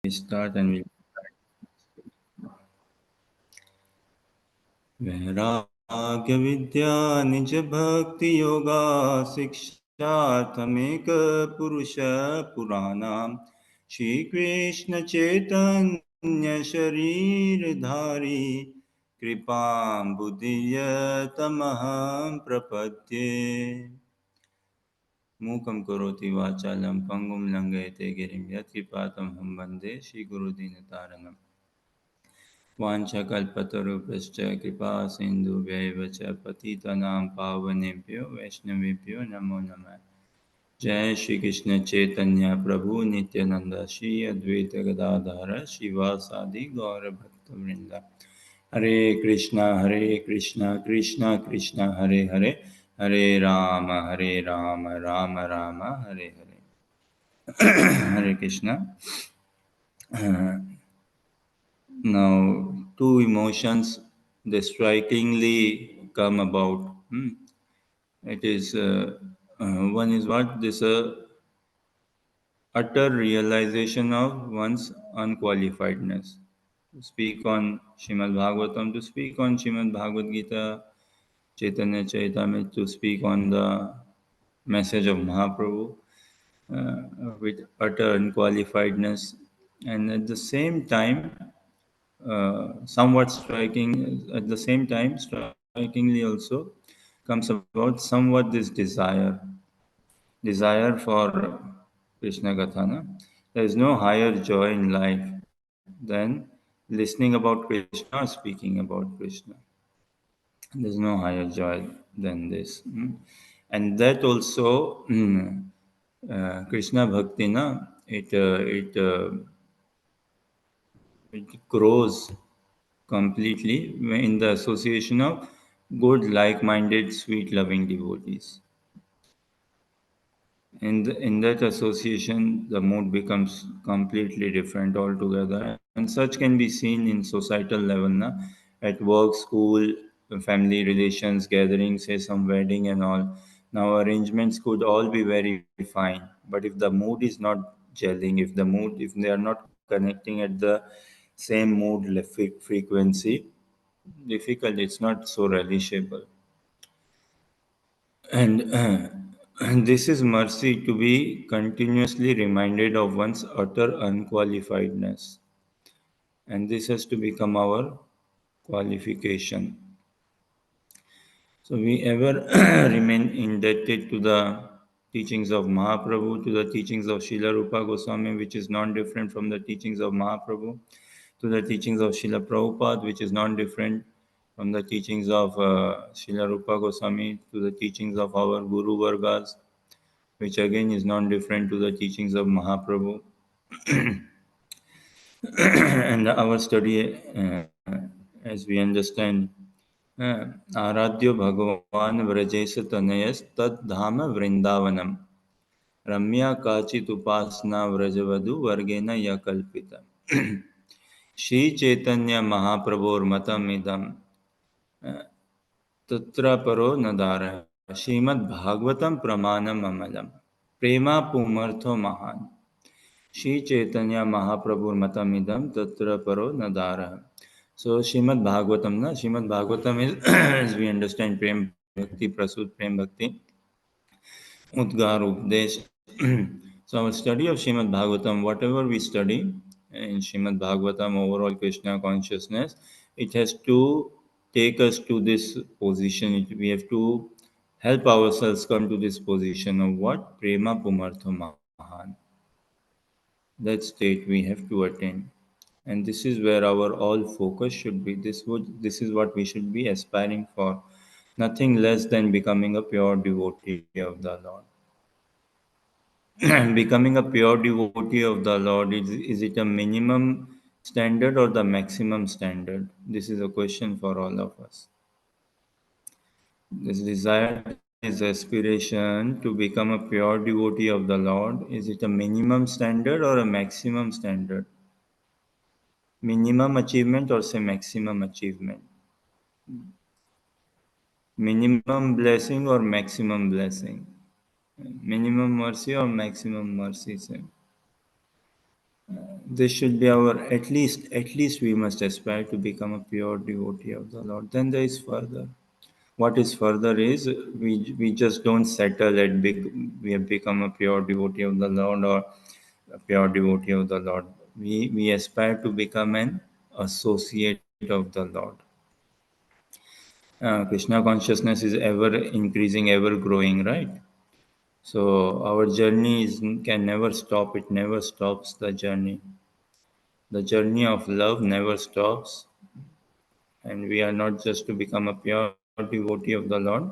We start and we वैराग्य विद्या निज भक्ति योगा शिक्षार्थमेक पुरुष पुराणाम श्री कृष्ण चैतन्य शरीर धारी कृपां बुद्धियतमहं प्रपद्ये मूकं करोति वाचालं पंगुं लंघयते गिरिं यत्कृपातमहं वन्दे श्रीगुरुदीनतारिणम् वाञ्छाकल्पतरुभ्यश्च कृपा सिन्धुभ्यैव च पतितानां पावनेभ्यो वैष्णवेभ्यो नमो नमः। जय श्री कृष्ण चैतन्य प्रभु नित्यानंद श्री अद्वैत गदाधर शिवासादि गौर भक्तवृंद। हरे कृष्णा कृष्णा कृष्णा हरे हरे, हरे राम राम राम हरे हरे। हरे Krishna. Now, two emotions they strikingly come about. It is one is what this utter realization of one's unqualifiedness. To speak on Srimad Bhagavatam, to speak on Srimad Bhagavad Gita, Chaitanya Chaitamrita, to speak on the message of Mahaprabhu with utter unqualifiedness, and at the same time somewhat striking at the same time strikingly also comes about somewhat this desire for Krishna Kathana. There is no higher joy in life than listening about Krishna or speaking about Krishna. There is no higher joy than this. And that also Krishna Bhakti na it grows completely in the association of good, like-minded, sweet-loving devotees. In that association, the mood becomes completely different altogether, and such can be seen in societal level, na? At work, school, family relations, gatherings, say some wedding and all. Now arrangements could all be very fine, but if the mood is not gelling, if they are not connecting at the same mood frequency, difficult. It's not so relishable. And, and this is mercy to be continuously reminded of one's utter unqualifiedness. And this has to become our qualification. So we ever remain indebted to the teachings of Mahaprabhu, to the teachings of Srila Rupa Goswami, which is non-different from the teachings of Mahaprabhu, to the teachings of Srila Prabhupada, which is non-different from the teachings of Srila Rupa Goswami, to the teachings of our Guru Vargas, which again is non-different to the teachings of Mahaprabhu. And our study, as we understand, Aradhyo Bhagavan Vrajesh Tanayas Tad Dhama Vrindavanam Ramya Kachit Upasna Vrajavadu Vargena Yakalpita Shri Chaitanya Mahaprabhur Matamidam Tatra Paro Nadara Srimad Bhagavatam Pramanam Amalam Prema Pumartho Mahan Shri Chaitanya Mahaprabhu Matamidam Tatra Paro Nadara. So Srimad Bhagavatam is, as we understand, Prem Bhakti, Prasud Prem Bhakti, Udgar Updesh. So our study of Srimad Bhagavatam, whatever we study in Srimad Bhagavatam, overall Krishna consciousness, it has to take us to this position. We have to help ourselves come to this position of what? Prema Pumartha Mahan. That state we have to attain, and this is where our all focus should be. This is what we should be aspiring for, nothing less than becoming a pure devotee of the Lord. Becoming a pure devotee of the Lord, is it a minimum standard or the maximum standard? This is a question for all of us. This desire, this aspiration to become a pure devotee of the Lord, is it a minimum standard or a maximum standard? Minimum achievement or say maximum achievement? Minimum blessing or maximum blessing? Minimum mercy or maximum mercy? Say. This should be our at least we must aspire to become a pure devotee of the Lord. Then there is further. What is further is we just don't settle at big we have become a pure devotee of the Lord or a pure devotee of the Lord. We aspire to become an associate of the Lord. Krishna consciousness is ever increasing, ever growing, right? So our journey can never stop. It never stops the journey. The journey of love never stops, and we are not just to become a pure devotee of the Lord,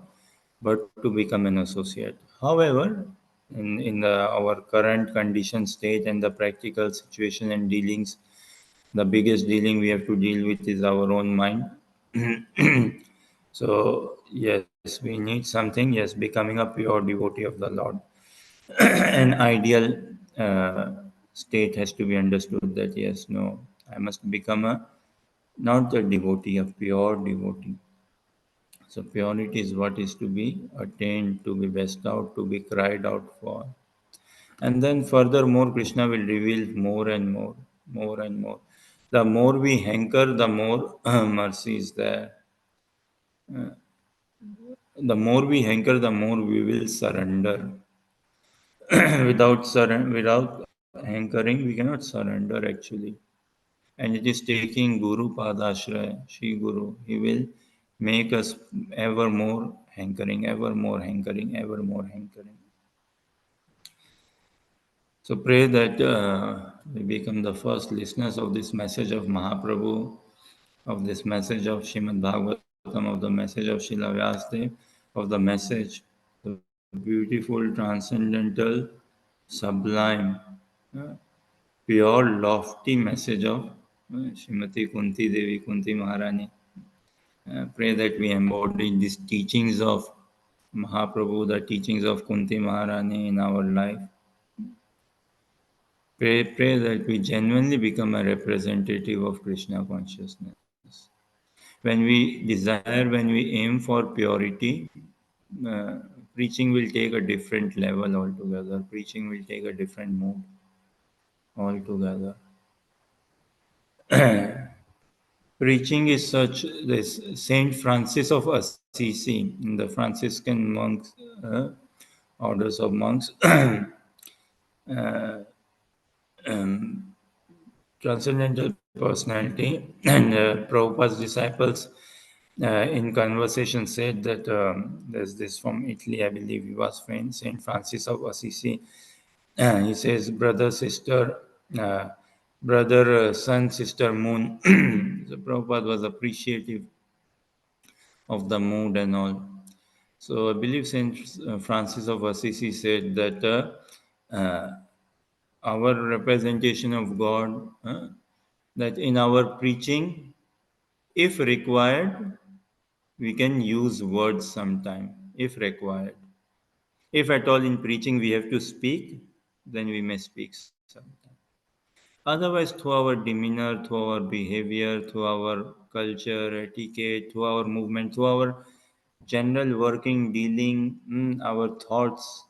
but to become an associate. However, our current condition state and the practical situation and dealings, the biggest dealing we have to deal with is our own mind. So yes, we need something. Yes, becoming a pure devotee of the Lord. An ideal uh, state has to be understood that yes, no, I must become a not a devotee, a pure devotee. So purity is what is to be attained, to be best out, to be cried out for. And then furthermore, Krishna will reveal more and more, more and more. The more we hanker, the more mercy is there. The more we hanker, the more we will surrender. Without hankering, we cannot surrender actually. And it is taking Guru Padashraya, Shri Guru. He will make us ever more hankering, ever more hankering, ever more hankering. So pray that we become the first listeners of this message of Mahaprabhu, of this message of Srimad Bhagavatam, of the message of Srila Vyasdev, of the message, the beautiful, transcendental, sublime, uh, pure, lofty message of Srimati Kunti Devi, Kunti Maharani. Pray that we embody these teachings of Mahaprabhu, the teachings of Kunti Maharani in our life. Pray that we genuinely become a representative of Krishna consciousness. When we aim for purity, uh, preaching will take a different level altogether. Preaching will take a different mood altogether. Preaching is such this Saint Francis of Assisi, the Franciscan monks, orders of monks, transcendental personality, and Prabhupada's disciples in conversation said that there's this from Italy, I believe he was friend, Saint Francis of Assisi. He says, brother, sister, uh, brother, sun, sister, moon. So Prabhupada was appreciative of the mood and all. So I believe Saint Francis of Assisi said that our representation of God, that in our preaching, if required, we can use words sometime, if required. If at all in preaching we have to speak, then we may speak sometime. Otherwise, through our demeanor, through our behavior, through our culture, etiquette, through our movement, through our general working, dealing, our thoughts,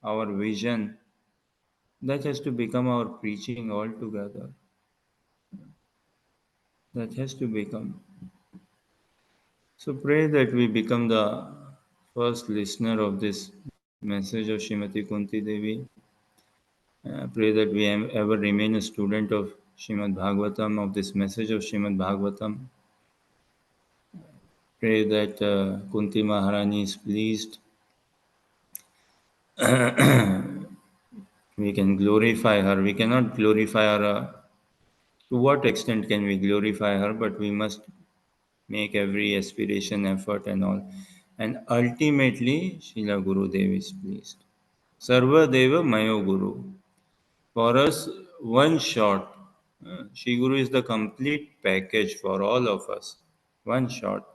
our vision, that has to become our preaching altogether. That has to become. So pray that we become the first listener of this message of Srimati Kunti Devi. Pray that we ever remain a student of Srimad Bhagavatam, of this message of Srimad Bhagavatam. Pray that Kunti Maharani is pleased. We can glorify her. We cannot glorify her. To what extent can we glorify her? But we must make every aspiration, effort, and all. And ultimately, Srila Gurudev is pleased. Sarva Deva Mayo Guru. For us, one shot. Shri Guru is the complete package for all of us. One shot.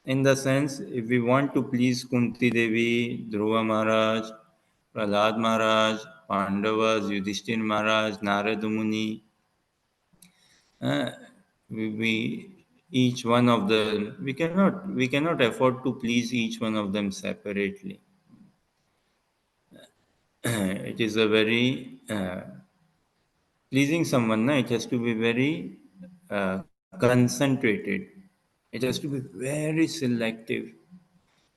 In the sense, if we want to please Kunti Devi, Dhruva Maharaj, Prahlad Maharaj, Pandavas, Yudhishthir Maharaj, Narada Muni, uh, we each one of them we cannot afford to please each one of them separately. It is a very pleasing someone, na, it has to be very concentrated. It has to be very selective.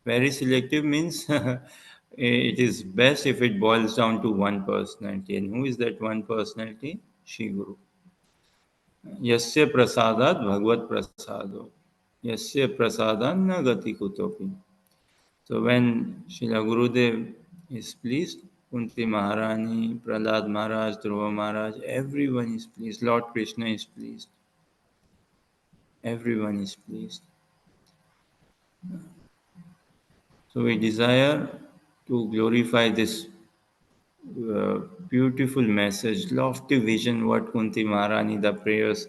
Very selective means it is best if it boils down to one personality. And who is that one personality? Shri Guru. Yasya prasadat bhagavad prasado. Yasya prasadan na gati kutopi. So when Srila Gurudev is pleased, Kunti Maharani, Prahlad Maharaj, Dhruva Maharaj, everyone is pleased. Lord Krishna is pleased. Everyone is pleased. So we desire to glorify this uh, beautiful message, lofty vision, what Kunti Maharani, the prayers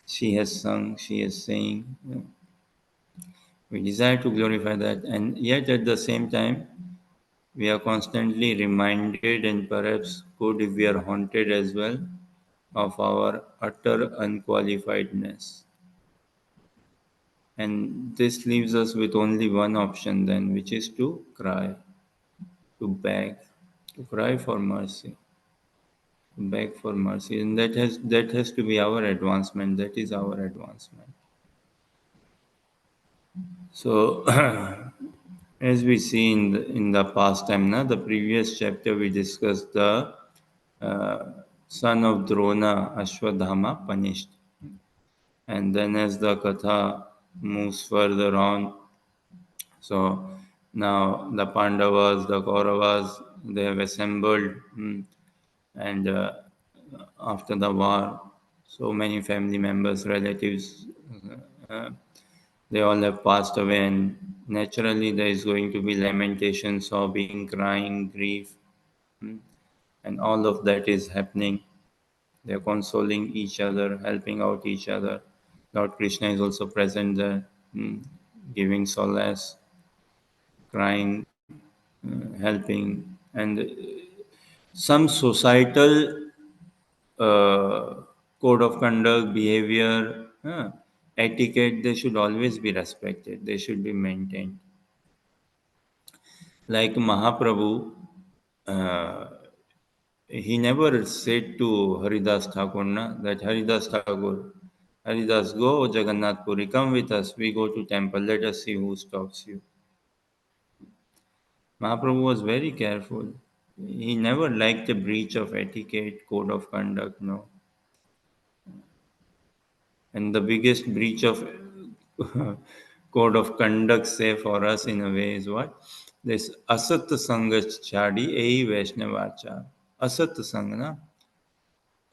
she has sung, she is saying. We desire to glorify that, and yet at the same time, we are constantly reminded, and perhaps good if we are haunted as well, of our utter unqualifiedness. And this leaves us with only one option then, which is to cry, to beg, to cry for mercy, to beg for mercy. And that has to be our advancement. That is our advancement. So as we see in the past time, na, the previous chapter we discussed the uh, son of Drona, Ashwadhama, punished. And then as the Katha moves further on, so now the Pandavas, the Kauravas, they have assembled, and after the war, so many family members, relatives, uh, they all have passed away, and naturally there is going to be lamentation, sobbing, crying, grief, mm, and all of that is happening. They are consoling each other, helping out each other. Lord Krishna is also present there, giving solace, crying, helping, and some societal uh, code of conduct, behavior, etiquette, they should always be respected. They should be maintained. Like Mahaprabhu, uh, he never said to Haridas Thakur na, that Haridas Thakur, Haridas, go Jagannath Puri, come with us. We go to temple. Let us see who stops you. Mahaprabhu was very careful. He never liked a breach of etiquette, code of conduct, no. And the biggest breach of code of conduct, say for us in a way, is what? This asat sanga chadi ei vaishnavacha. Asat sanga, na?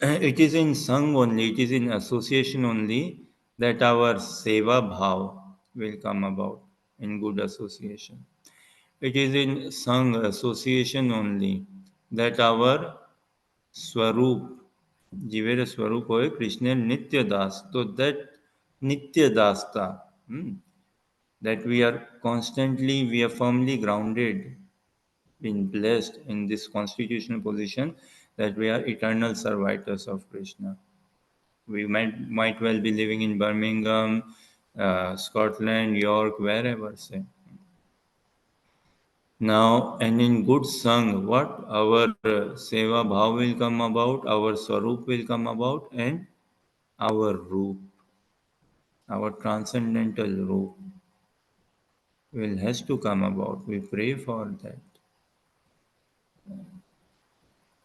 It is in sang only, it is in association only that our seva bhav will come about in good association. It is in sang association only that our swarup, जीवेर स्वरूप होए कृष्ण नित्य दास तो that nitya dasta, that we are constantly, we are firmly grounded, been blessed in this constitutional position, that we are eternal servitors of Krishna. We might well be living in Birmingham, Scotland, York, wherever, say. Now, and in good sung, what? Our seva bhav will come about, our swarup will come about, and our roop, our transcendental roop will has to come about. We pray for that.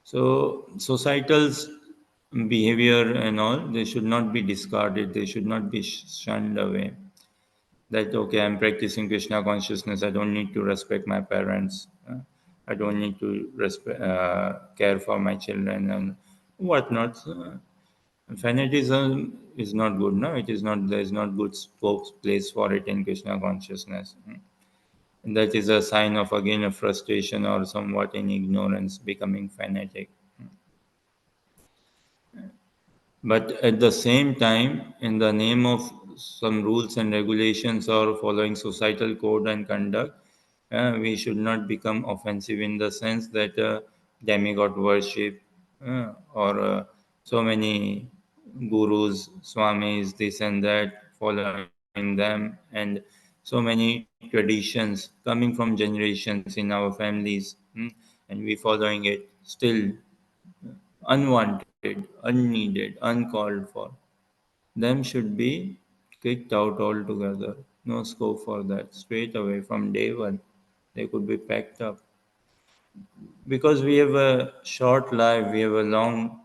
So societal behavior and all, they should not be discarded. They should not be shunned away. That okay, I'm practicing Krishna consciousness. I don't need to respect my parents. I don't need to care for my children and whatnot. Fanatism is not good. No, it is not. There is not good scope place for it in Krishna consciousness. And that is a sign of again a frustration or somewhat in ignorance, becoming fanatic. But at the same time, in the name of some rules and regulations or following societal code and conduct, we should not become offensive in the sense that demigod worship or so many gurus, swamis, this and that, following them, and so many traditions coming from generations in our families, and we following it still unwanted. unneeded, uncalled for, them should be kicked out altogether. No scope for that. Straight away from day one, they could be packed up. Because we have a short life, we have a long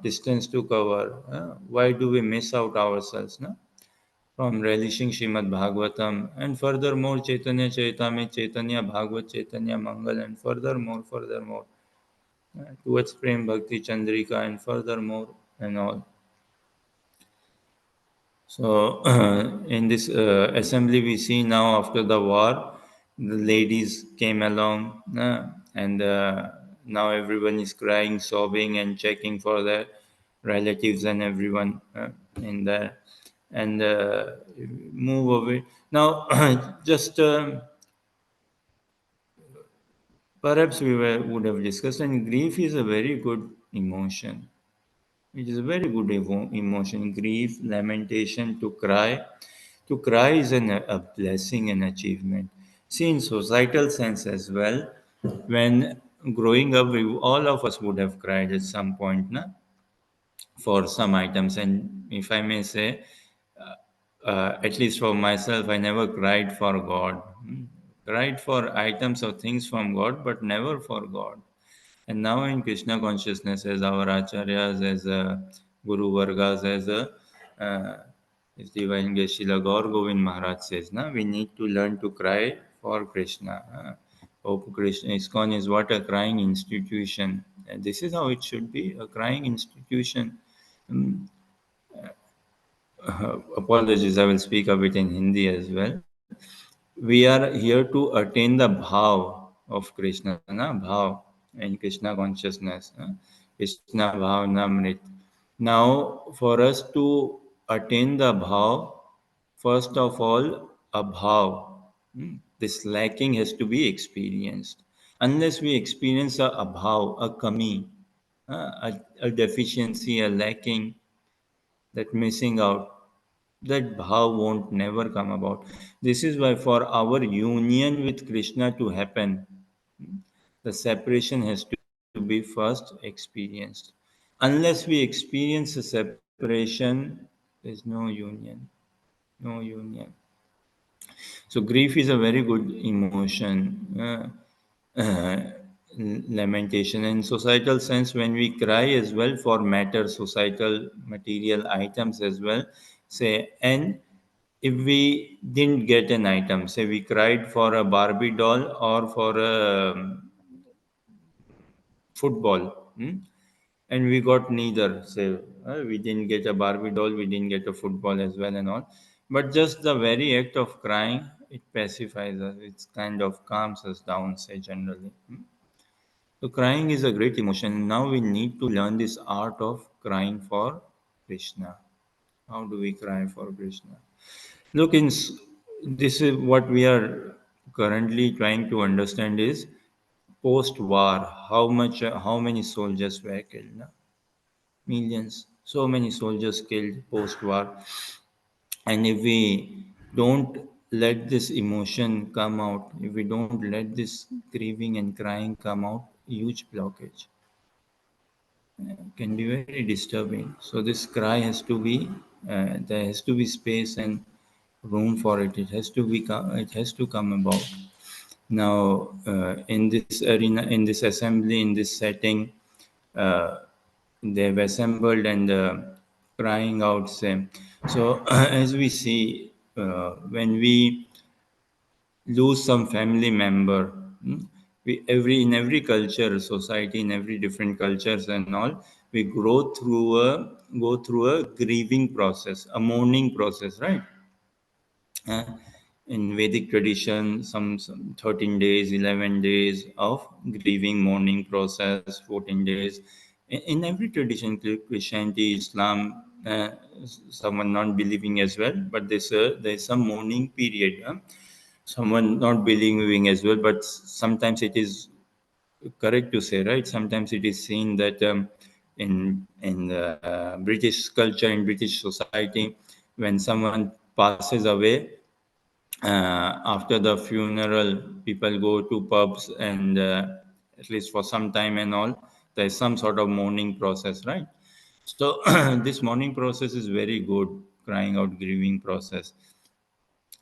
distance to cover. Why do we miss out ourselves? No? From relishing Srimad Bhagavatam, and furthermore Chaitanya Chaitamit, Chaitanya Bhagavat, Chaitanya Mangal, and furthermore, towards Prem Bhakti Chandrika, and furthermore, and all. So, in this assembly, we see now after the war, the ladies came along, and now everyone is crying, sobbing, and checking for their relatives and everyone in there, and move away. Now, just perhaps would have discussed, and grief is a very good emotion. It is a very good emotion. Grief, lamentation, to cry. To cry is a blessing and achievement. See, in societal sense as well, when growing up, all of us would have cried at some point, na? For some items. And if I may say, at least for myself, I never cried for God. Cried for items or things from God, but never for God. And now in Krishna consciousness, as our acharyas, as Guru Vargas, uh, as Divine Geshila Gaur Govind Maharaj says, na, we need to learn to cry for Krishna. Oh, Krishna, ISKCON is what a crying institution. And this is how it should be, a crying institution. Apologies, I will speak a bit in Hindi as well. We are here to attain the bhav of Krishna, na bhav in Krishna consciousness, Krishna bhav namrit. Now, for us to attain the bhav, first of all, a bhav, this lacking has to be experienced. Unless we experience a abhav, a kami, a deficiency, a lacking, that missing out, that bhav won't never come about. This is why for our union with Krishna to happen, the separation has to be first experienced. Unless we experience a separation, there's no union. No union. So grief is a very good emotion. Lamentation in societal sense, when we cry as well for matter, societal material items as well, say, and if we didn't get an item, say we cried for a Barbie doll or for a football, and we got neither, say, we didn't get a Barbie doll, we didn't get a football as well and all, but just the very act of crying, it pacifies us, it kind of calms us down, say, generally. So crying is a great emotion. Now we need to learn this art of crying for Krishna. How do we cry for Krishna? Look, this is what we are currently trying to understand is post-war. How many soldiers were killed? Na? Millions. So many soldiers killed post-war. And if we don't let this emotion come out, if we don't let this grieving and crying come out, huge blockage can be very disturbing. So this cry has to be, there has to be space and room for it. It has to come about. Now, in this arena, in this assembly, in this setting, uh, they've assembled and crying out same. So as we see, when we lose some family member, we in every culture, society, in every different cultures and all, we go through a grieving process, a mourning process, right? uh, in Vedic tradition, some 13 days, 11 days of grieving, mourning process, 14 days. In every tradition, Christianity, Islam, someone not believing as well, but there's some mourning period. Someone not believing as well, but sometimes it is correct to say, right? Sometimes it is seen that in British culture, in British society, when someone passes away, after the funeral, people go to pubs and at least for some time and all, there's some sort of mourning process, right? So this mourning process is very good, crying out, grieving process.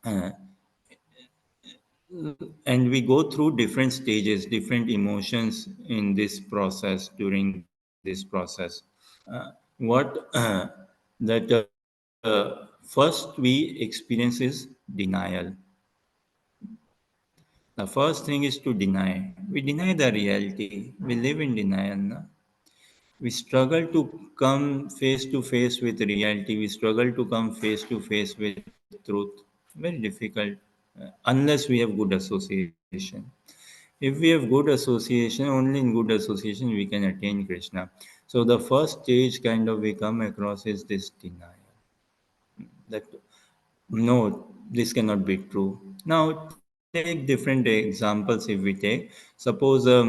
Uh, and we go through different stages, different emotions in this process, during this process. What that first we experience is denial. The first thing is to deny. We deny the reality. We live in denial. Na? We struggle to come face to face with reality. We struggle to come face to face with truth. Very difficult, unless we have good association. If we have good association, only in good association we can attain Krishna. So the first stage kind of we come across is this denial. That no, this cannot be true. Now take different examples. If we take, suppose a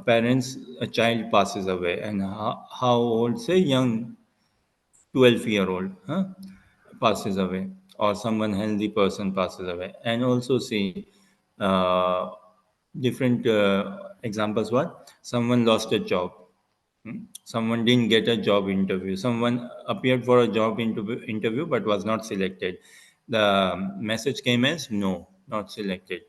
parents, a child passes away, and how old? Say young, 12-year-old, passes away, or someone healthy person passes away, and also see uh, different examples. What? Someone lost a job. Someone didn't get a job interview. Someone appeared for a job interview but was not selected. The message came as no, not selected.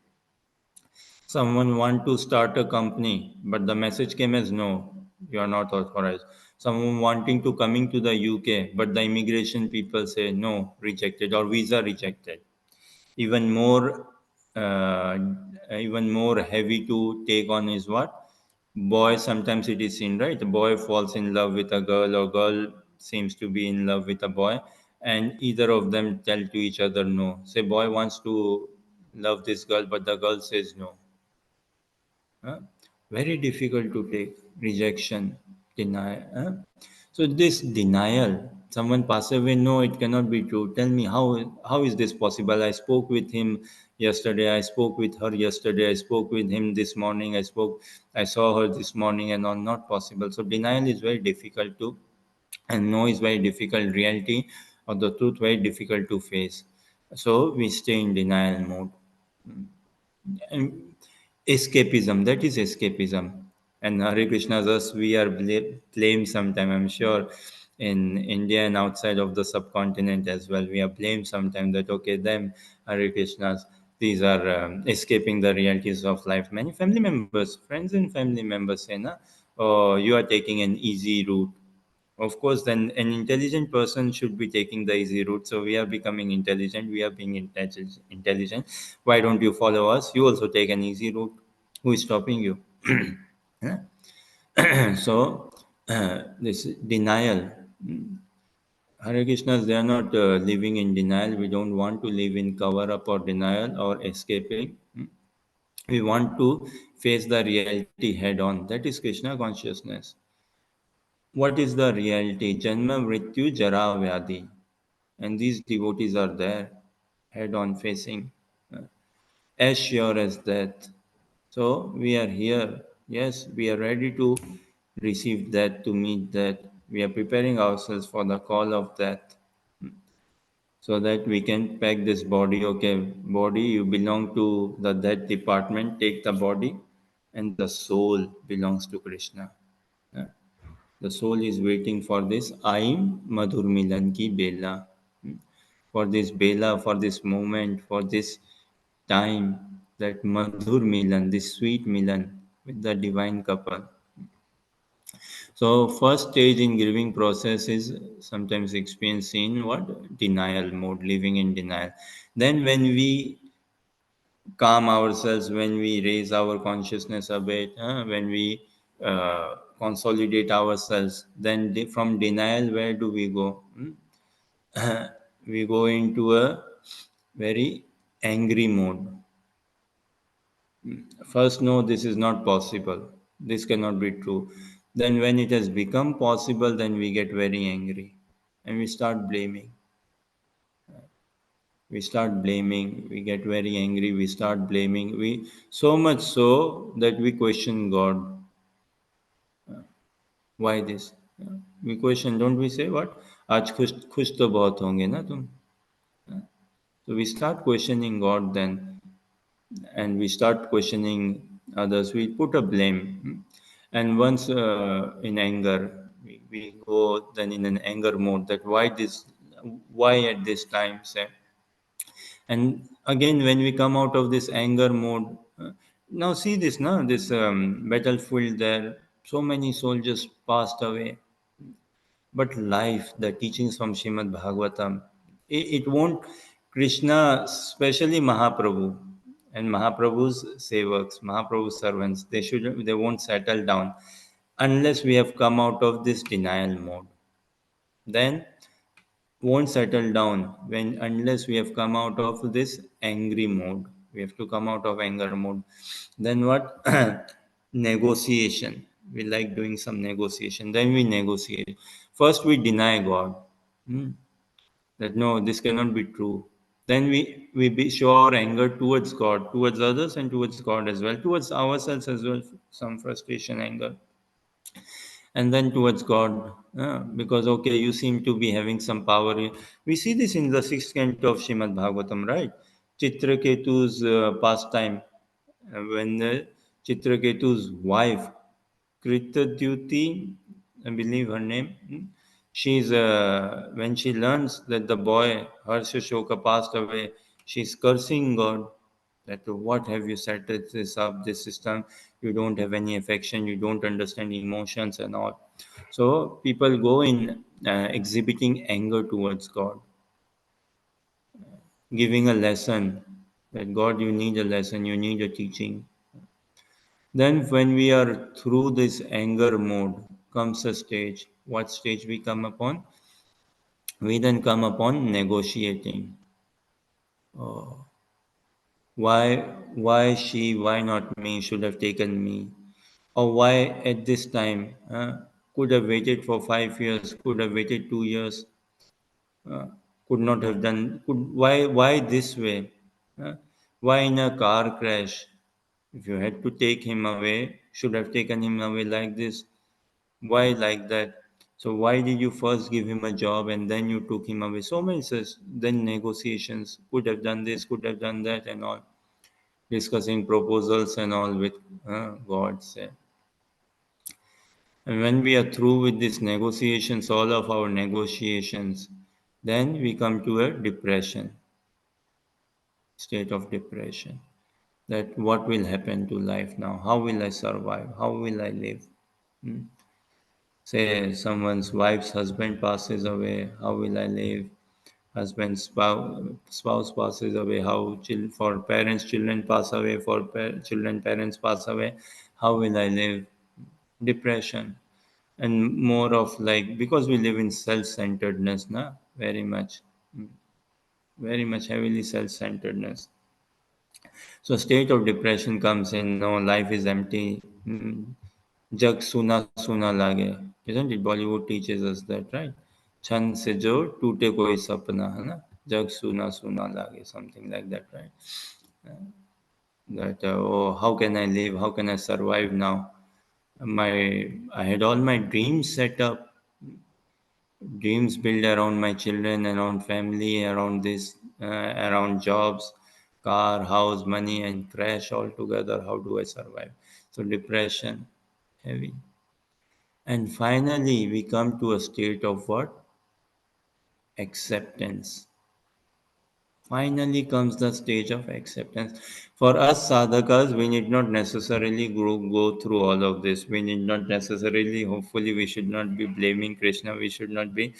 Someone want to start a company, but the message came as no, you are not authorized. Someone wanting to coming to the UK, but the immigration people say no, rejected, or visa rejected. Even more, uh, even more heavy to take on is what? Boy, sometimes it is seen, right? The boy falls in love with a girl, or girl seems to be in love with a boy, and either of them tell to each other no. Say boy wants to love this girl, but the girl says no. Huh? Very difficult to take rejection, deny. Huh? So this denial, someone pass away, no, it cannot be true. Tell me how is this possible? I spoke with him yesterday. I spoke with her yesterday. I spoke with him this morning. I saw her this morning, and all not possible. So denial is very difficult to, and no is very difficult. Reality or the truth very difficult to face. So we stay in denial mode. And escapism, that is escapism. And Hare Krishna's us, we are blamed sometime, I'm sure, in India and outside of the subcontinent as well. We are blamed sometime that okay, them Hare Krishnas, these are escaping the realities of life. Many family members, friends and family members say na, oh, you are taking an easy route. Of course, then an intelligent person should be taking the easy route. So we are becoming intelligent. We are being intelligent. Why don't you follow us? You also take an easy route. Who is stopping you? Yeah? So this denial. Hare Krishnas, they are not living in denial. We don't want to live in cover up or denial or escaping. We want to face the reality head on. That is Krishna consciousness. What is the reality? Janma, Mrityu, Jara, Vyadi. And these devotees are there, head on facing, uh, as sure as death. So we are here. Yes, we are ready to receive that, to meet that. We are preparing ourselves for the call of death so that we can pack this body. Okay, body, you belong to the death department, take the body, and the soul belongs to Krishna. Uh, The soul is waiting for this Aim Madhur Milan ki Bela. For this Bela, for this moment, for this time, that Madhur Milan, this sweet Milan with the divine couple. So first stage in grieving process is sometimes experienced in what? Denial mode, living in denial. Then when we calm ourselves, when we raise our consciousness a bit, when we consolidate ourselves, then from denial, where do we go? We go into a very angry mode. First, no, this is not possible. This cannot be true. Then, when it has become possible, then we get very angry and we start blaming. We start blaming. We get very angry. We start blaming. We so much so that we question God. Why this? We question. Don't we say what? आज खुश तो बहुत होंगे ना तुम. So we start questioning God then, and we start questioning others, we put a blame. And once in anger, we go then in an anger mode that why at this time, say. And again, when we come out of this anger mode, now see this, now this battlefield there, so many soldiers passed away. But life, the teachings from Srimad Bhagavatam, it won't, Krishna, especially Mahaprabhu and Mahaprabhu's sevaks, Mahaprabhu's servants, they won't settle down unless we have come out of this denial mode. Then won't settle down when unless we have come out of this angry mode. We have to come out of anger mode. Then what? Negotiation. We like doing some negotiation. Then we negotiate. First we deny God. Hmm. That no, this cannot be true. Then we show our anger towards God, towards others, and towards God as well, towards ourselves as well. Some frustration, anger, and then towards God, because okay, you seem to be having some power. We see this in the sixth canto of Srimad Bhagavatam, right? Chitraketu's pastime, when Chitraketu's wife, Kritadyuti, I believe her name, she's when she learns that the boy Harshashoka passed away, she's cursing God that what have you set this up, this system, you don't have any affection, you don't understand emotions and all. So people go in exhibiting anger towards God, giving a lesson that God, you need a lesson, you need a teaching. Then when we are through this anger mode comes a stage. What stage we come upon? We then come upon negotiating. Oh, why she, why not me, should have taken me. Or why at this time, could have waited for 5 years, could have waited 2 years, uh, could not have done, why this way? Uh, why in a car crash? If you had to take him away, should have taken him away like this. Why like that? So why did you first give him a job and then you took him away? So many such then negotiations. Could have done this, could have done that, and all discussing proposals and all with God. Say. And when we are through with these negotiations, all of our negotiations, then we come to a depression, state of depression. That what will happen to life now? How will I survive? How will I live? Hmm. Say someone's wife's husband passes away, how will I live? Husband's spouse passes away, how for parents, children pass away, for children, parents pass away, how will I live? Depression. And more of like, because we live in self-centeredness, na, very much heavily self-centeredness. So state of depression comes in, no, life is empty. जग सुना सुना लागे, isn't it? Bollywood teaches us that, right? छन से जो टूटे कोई सपना, है ना? जग सुना सुना लागे, something like that, right? That oh, how can I live? How can I survive now? I had all my dreams set up, dreams built around my children, around family, around this, around jobs, car, house, money, and crash all together. How do I survive? So depression, heavy. And finally, we come to a state of what? Acceptance. Finally comes the stage of acceptance. For us sadhakas, we need not necessarily go through all of this. We need not necessarily, hopefully, we should not be blaming Krishna. We should not be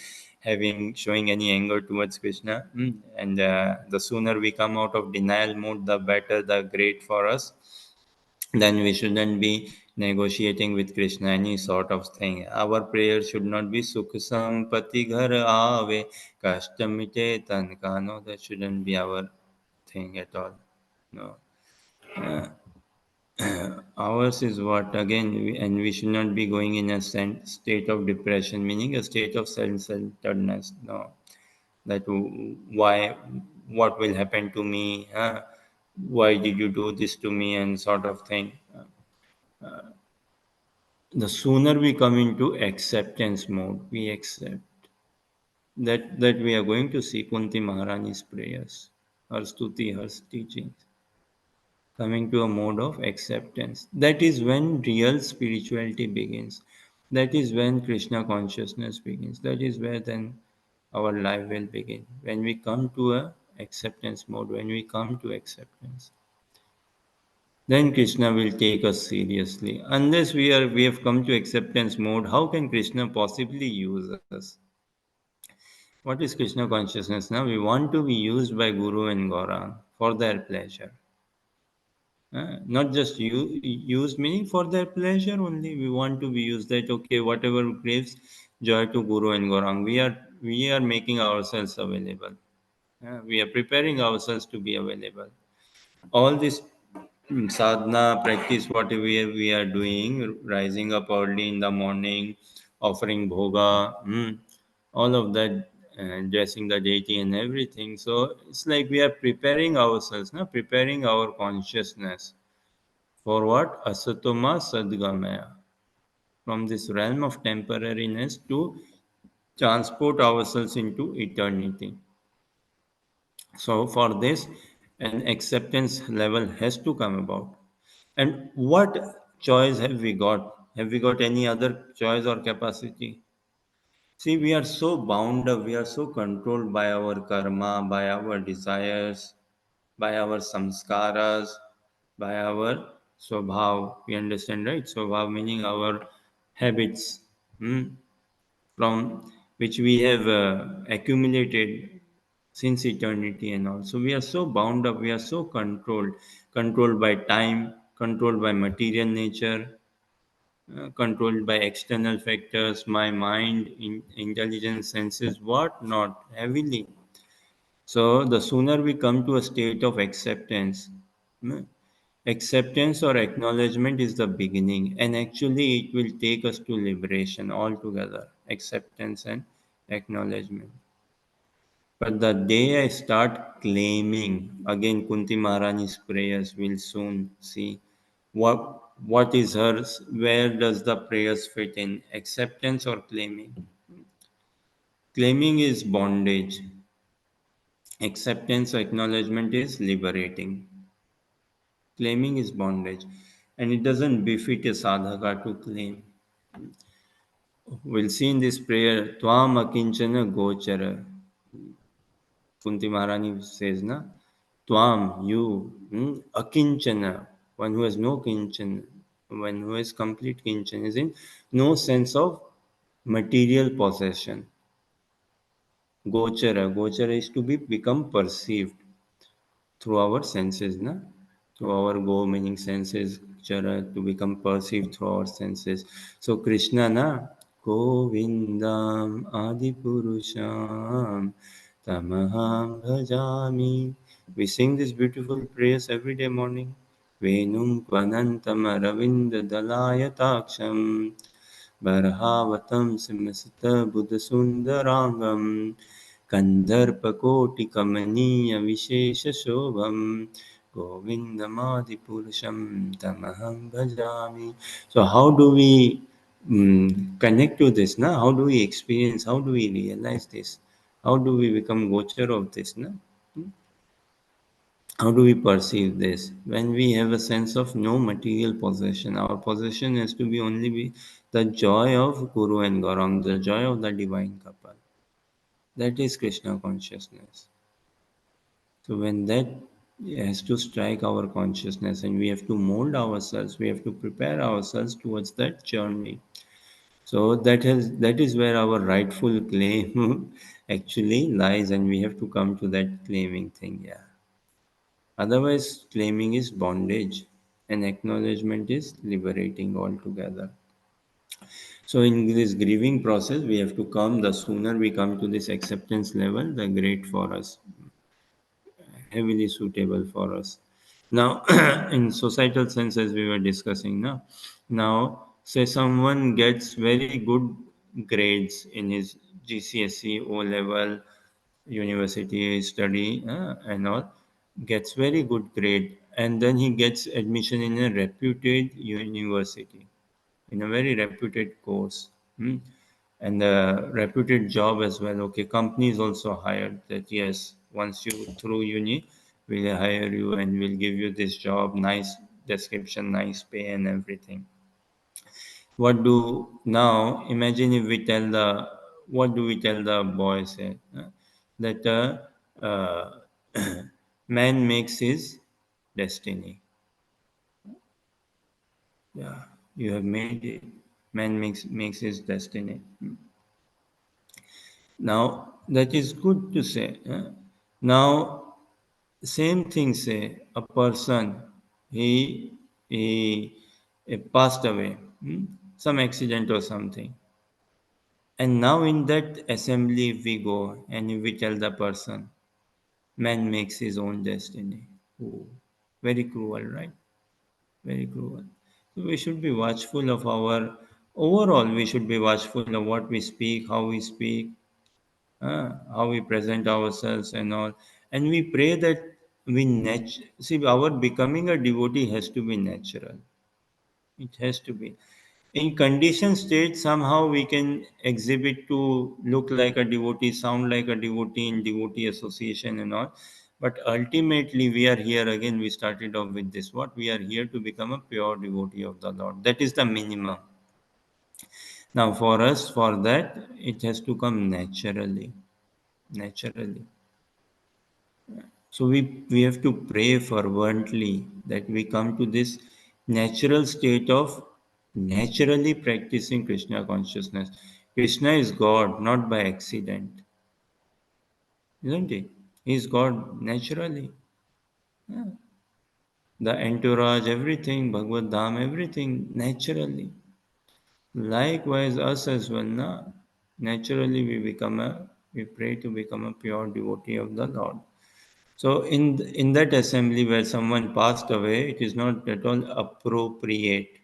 showing any anger towards Krishna. And the sooner we come out of denial mode, the better, the great for us. Then we shouldn't be negotiating with Krishna any sort of thing. Our prayer should not be Sukh Sampati Ghar Aave, Kashta Mite Tan Kano. That shouldn't be our thing at all. No. Ours is what again, and we should not be going in a state of depression, meaning a state of self-centeredness. No, that why, what will happen to me? Why did you do this to me? And sort of thing. The sooner we come into acceptance mode, we accept that we are going to see Kunti Maharani's prayers, her stuti, her teachings. coming to a mode of acceptance. That is when real spirituality begins. That is when Krishna consciousness begins. That is where then our life will begin. When we come to a acceptance mode, when we come to acceptance, then Krishna will take us seriously. Unless we have come to acceptance mode, how can Krishna possibly use us? What is Krishna consciousness now? We want to be used by Guru and Gaurang for their pleasure. Not just used meaning for their pleasure only. We want to be used that okay, whatever gives joy to Guru and Gaurang, we are making ourselves available. We are preparing ourselves to be available. All this sadhana practice, whatever we are doing, rising up early in the morning, offering bhoga, all of that, dressing the deity and everything. So it's like we are preparing ourselves, preparing our consciousness for what? Asatoma Sadgamaya. From this realm of temporariness to transport ourselves into eternity. So, for this, an acceptance level has to come about. And what choice have we got? Have we got any other choice or capacity? See, we are so bound up, we are so controlled by our karma, by our desires, by our samskaras, by our swabhav. We understand, right? Swabhav meaning our habits, from which we have accumulated since eternity and all. So we are so bound up, we are so controlled by time, controlled by material nature, controlled by external factors, my mind, intelligence, senses, what not, heavily. So the sooner we come to a state of acceptance, mm, acceptance or acknowledgement is the beginning, and actually it will take us to liberation altogether. Acceptance and acknowledgement. But the day I start claiming, again Kunti Maharani's prayers will soon see what is hers, where does the prayers fit in? Acceptance or claiming? Claiming is bondage. Acceptance or acknowledgement is liberating. Claiming is bondage. And it doesn't befit a sadhaka to claim. We'll see in this prayer, Tvam akinchana gochara. Kunti Maharani says, na, Tvam, you, akinchana, one who has no kinchan, one who has complete kinchan, is in no sense of material possession. Gochara is to be become perceived through our senses, na? Through our go meaning senses, chara to become perceived through our senses. So Krishna na Govindam Adipurusham Tamaham Bhajami. We sing this beautiful prayers every day morning. Venum Kvanantam Aravinda Dalayataksam Barhavatam Simasita Buddhasundarangam Kandarpakotikamaneeya Govindamadipurusham Tamaham Bhajami. So how do we connect to this? Na? How do we experience? How do we realize this? How do we become gochar of this? Na? How do we perceive this? When we have a sense of no material possession, our possession has to be only be the joy of Guru and Gaurang, the joy of the divine couple. That is Krishna consciousness. So when that has to strike our consciousness and we have to mold ourselves, we have to prepare ourselves towards that journey. So that is where our rightful claim actually lies, and we have to come to that claiming thing. Yeah. Otherwise, claiming is bondage, and acknowledgement is liberating altogether. So, in this grieving process, we have to come. The sooner we come to this acceptance level, the great for us, heavily suitable for us. Now, in societal sense, as we were discussing now, say someone gets very good grades in his GCSE, O level, university study, and all, gets very good grade, and then he gets admission in a reputed university, in a very reputed course. And a reputed job as well. Okay, companies also hired that, yes, once you through uni, we'll hire you and we'll give you this job, nice description, nice pay and everything. What do now? Imagine if we tell the what do we tell the boys that man makes his destiny. Yeah, you have made it. Man makes his destiny. Now that is good to say. Now same thing say a person he he passed away, some accident or something. And now in that assembly, if we go and if we tell the person, man makes his own destiny. Oh, very cruel, right? Very cruel. So we should be watchful of our, overall, we should be watchful of what we speak, how we present ourselves and all. And we pray that see, our becoming a devotee has to be natural. It has to be. In conditioned state, somehow we can exhibit to look like a devotee, sound like a devotee in devotee association and all. But ultimately, we are here again. We started off with this. What we are here to become a pure devotee of the Lord. That is the minimum. Now, for us, for that, it has to come naturally. Naturally. So we have to pray fervently that we come to this natural state of naturally practicing Krishna consciousness. Krishna is God, not by accident, isn't he? He is God naturally. Yeah. The entourage, everything, Bhagavad Dham, everything naturally. Likewise, us as well, na? Naturally we pray to become a pure devotee of the Lord. So in that assembly where someone passed away, it is not at all appropriate.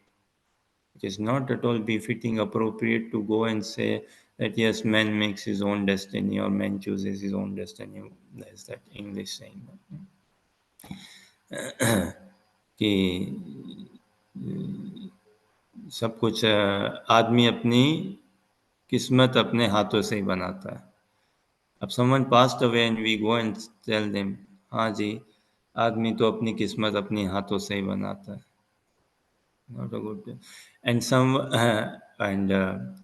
It is not at all befitting appropriate to go and say that yes, man makes his own destiny or man chooses his own destiny. There's that English saying कि सब कुछ आदमी अपनी किस्मत अपने हाथों से ही बनाता है. अब someone passed away and we go and tell them, हाँ जी, आदमी तो अपनी किस्मत अपने हाथों से ही बनाता है. Not a good thing. And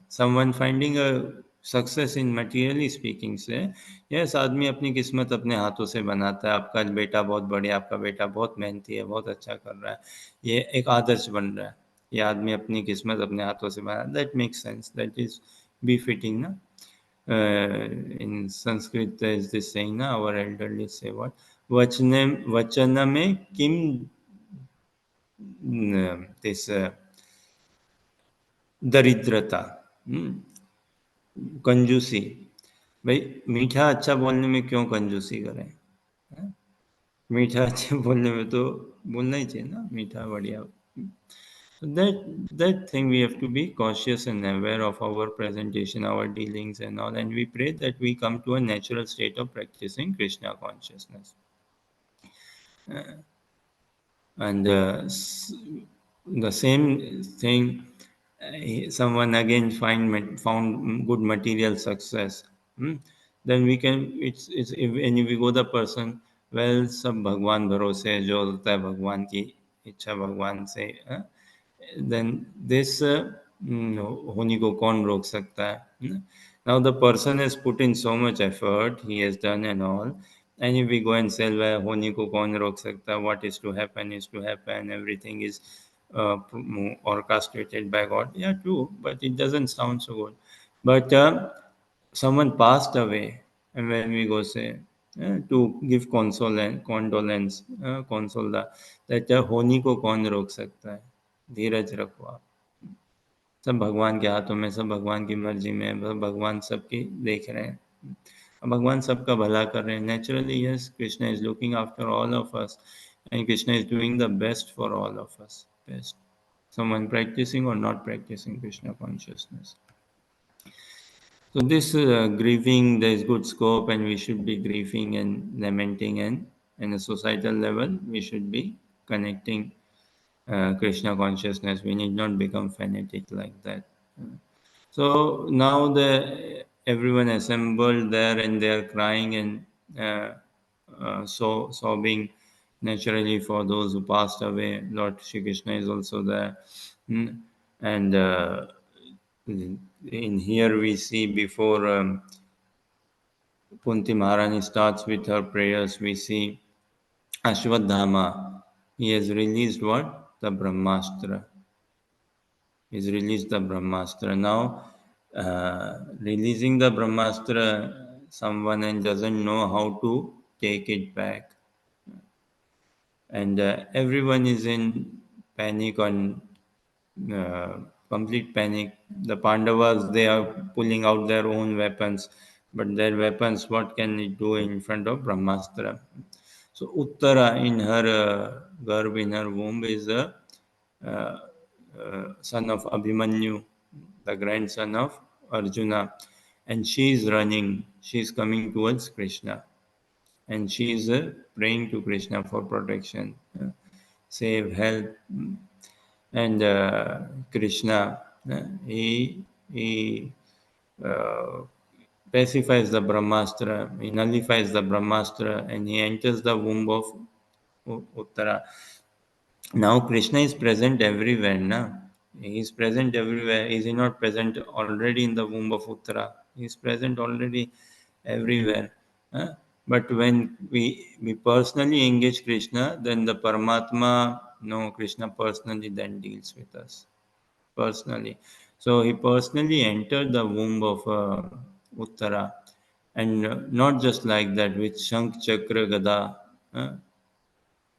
someone finding a success in materially speaking से yes, आदमी अपनी किस्मत अपने हाथों से बनाता है. आपका बेटा बहुत बढ़िया, आपका बेटा बहुत मेहनती है, बहुत अच्छा कर रहा है, ये एक आदर्श बन रहा है. ये आदमी अपनी किस्मत अपने हाथों से बना. That makes sense. That is befitting, na? In Sanskrit there is this saying, na, our elderly say what? Vachaname kim this दरिद्रता, कंजूसी. भाई मीठा अच्छा बोलने में क्यों कंजूसी करें? हाँ? मीठा अच्छे बोलने में तो बोलना ही चाहिए ना, मीठा बढ़िया. So that thing we have to be cautious and aware of our presentation, our dealings and all, and we pray that we come to a natural state of practicing Krishna consciousness. And the same thing, someone again found good material success, then we can it's if and if we go the person, well, सब भगवान भरोसे है, जो होता है भगवान की इच्छा भगवान से. Then this होनी को कौन रोक सकता है? Now the person has put in so much effort, he has done and all, and if we go and say well, होनी को कौन रोक सकता है, what is to happen, everything is orchestrated by God. Yeah, true, but it doesn't sound so good. But someone passed away, and when we go say to give condolence, console that होनी को कौन रोक सकता है, धीरज रखो आप. सब भगवान के हाथों में, सब भगवान की मर्जी में, भगवान सबकी देख रहे हैं, भगवान सबका भला कर रहे हैं. Naturally yes, Krishna is looking after all of us and Krishna is doing the best for all of us. Best, someone practicing or not practicing Krishna consciousness. So this grieving, there is good scope, and we should be grieving and lamenting, and in a societal level, we should be connecting Krishna consciousness. We need not become fanatic like that. So now everyone assembled there and they are crying and sobbing naturally for those who passed away. Lord Shri Krishna is also there. Mm. And in here we see before Kunti Maharani starts with her prayers, we see Ashwadhama. He has released what? The Brahmastra. He's released the Brahmastra. Now, releasing the Brahmastra, someone and doesn't know how to take it back. And everyone is in panic on uh, complete panic. The Pandavas, they are pulling out their own weapons, but their weapons, what can it do in front of Brahmastra? So Uttara in her garb, in her womb, is a uh, son of Abhimanyu, the grandson of Arjuna, and she is running. She is coming towards Krishna, and she is praying to Krishna for protection, save, help, and Krishna, he uh, pacifies the Brahmastra, he nullifies the Brahmastra, and he enters the womb of Uttara. Now Krishna is present everywhere, na? He is present everywhere. Is he not present already in the womb of Uttara? He is present already everywhere. Huh? But when we personally engage Krishna, then the Paramatma, no, Krishna personally then deals with us. Personally. So he personally entered the womb of Uttara. And not just like that, with Shankh Chakra Gada.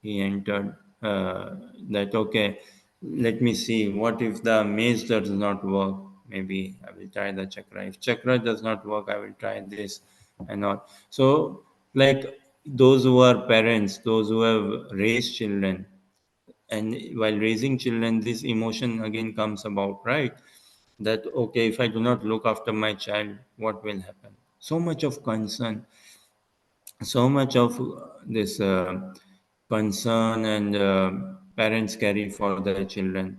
He entered that, okay, let me see, what if the maze does not work, maybe I will try the chakra, if chakra does not work I will try this and all. So like those who are parents, those who have raised children, and while raising children this emotion again comes about, right? That okay, if I do not look after my child, what will happen? So much of concern, so much of this concern and parents carry for their children,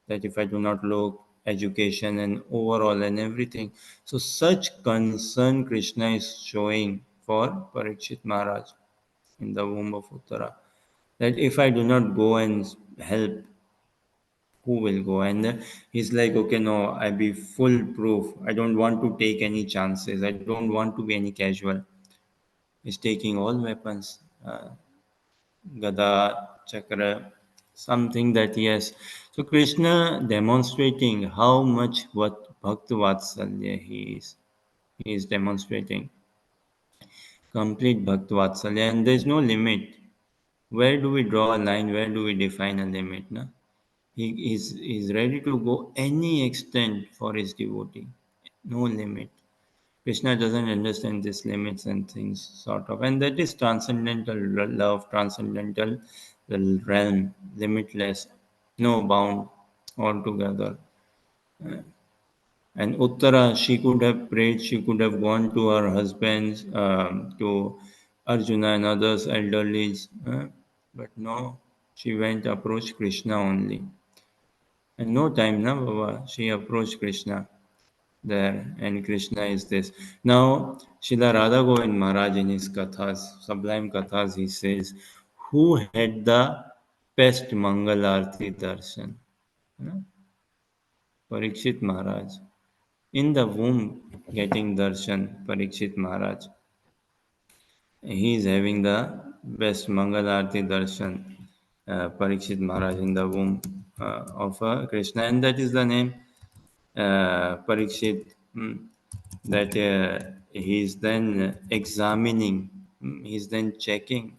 that if I do not look, education and overall and everything. So such concern Krishna is showing for Parikshit Maharaj in the womb of Uttara, that if I do not go and help, who will go? And he's like, okay, no, I be full proof, I don't want to take any chances, I don't want to be any casual. He's taking all weapons, Gada, Chakra, something that yes. So Krishna demonstrating how much what Bhakti Vatsalya he is demonstrating complete Bhakti Vatsalya, and there is no limit. Where do we draw a line? Where do we define a limit? Na? He is ready to go any extent for his devotee, no limit. Krishna doesn't understand these limits and things, sort of. And that is transcendental love, transcendental realm, limitless, no bound altogether. And Uttara, she could have prayed, she could have gone to her husbands, to Arjuna and others, elderlies, but no, she went approach Krishna only. And no time, na Baba, she approached Krishna there, and Krishna is this. Now, Srila Radha Govind Maharaj in his Kathas, sublime Kathas, he says, who had the best Mangalarti darshan? You Parikshit Maharaj. In the womb, getting darshan, Parikshit Maharaj. He is having the best Mangalarti darshan, Parikshit Maharaj in the womb of Krishna, and that is the name Parikshit. That he is then examining, he is then checking,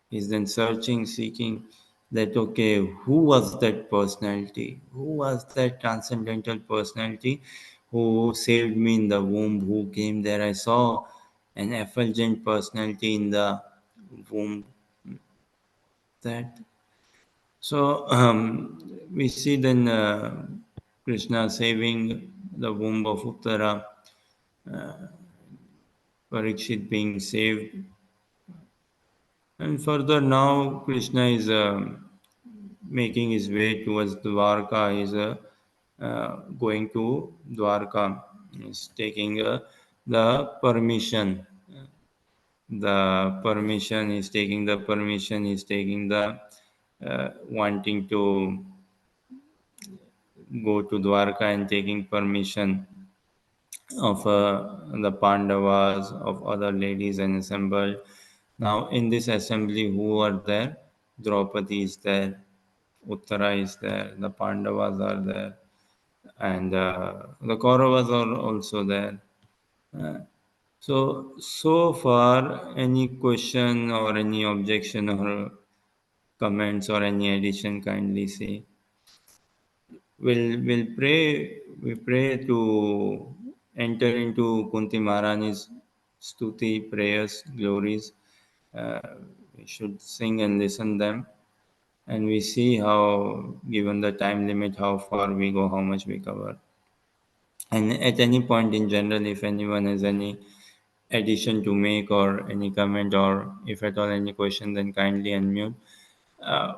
he is then searching, seeking that okay, who was that personality? Who was that transcendental personality who saved me in the womb? Who came there? I saw an effulgent personality in the womb. That so we see then Krishna saving the womb of Uttara, Parikshit being saved. And further now, Krishna is making his way towards Dwarka. He's going to Dwarka. He's taking the permission. the permission, he's taking the permission, he's taking the wanting to go to Dwarka and taking permission of the Pandavas, of other ladies and assembled. Now, in this assembly, who are there? Draupadi is there, Uttara is there, the Pandavas are there, and the Kauravas are also there. Uh, so far, any question or any objection or comments or any addition, kindly say. We'll pray. We pray to enter into Kunti Maharani's stuti prayers, glories. Uh, we should sing and listen them, and we see how, given the time limit, how far we go, how much we cover. And at any point in general, if anyone has any addition to make or any comment, or if at all any question, then kindly unmute. Uh,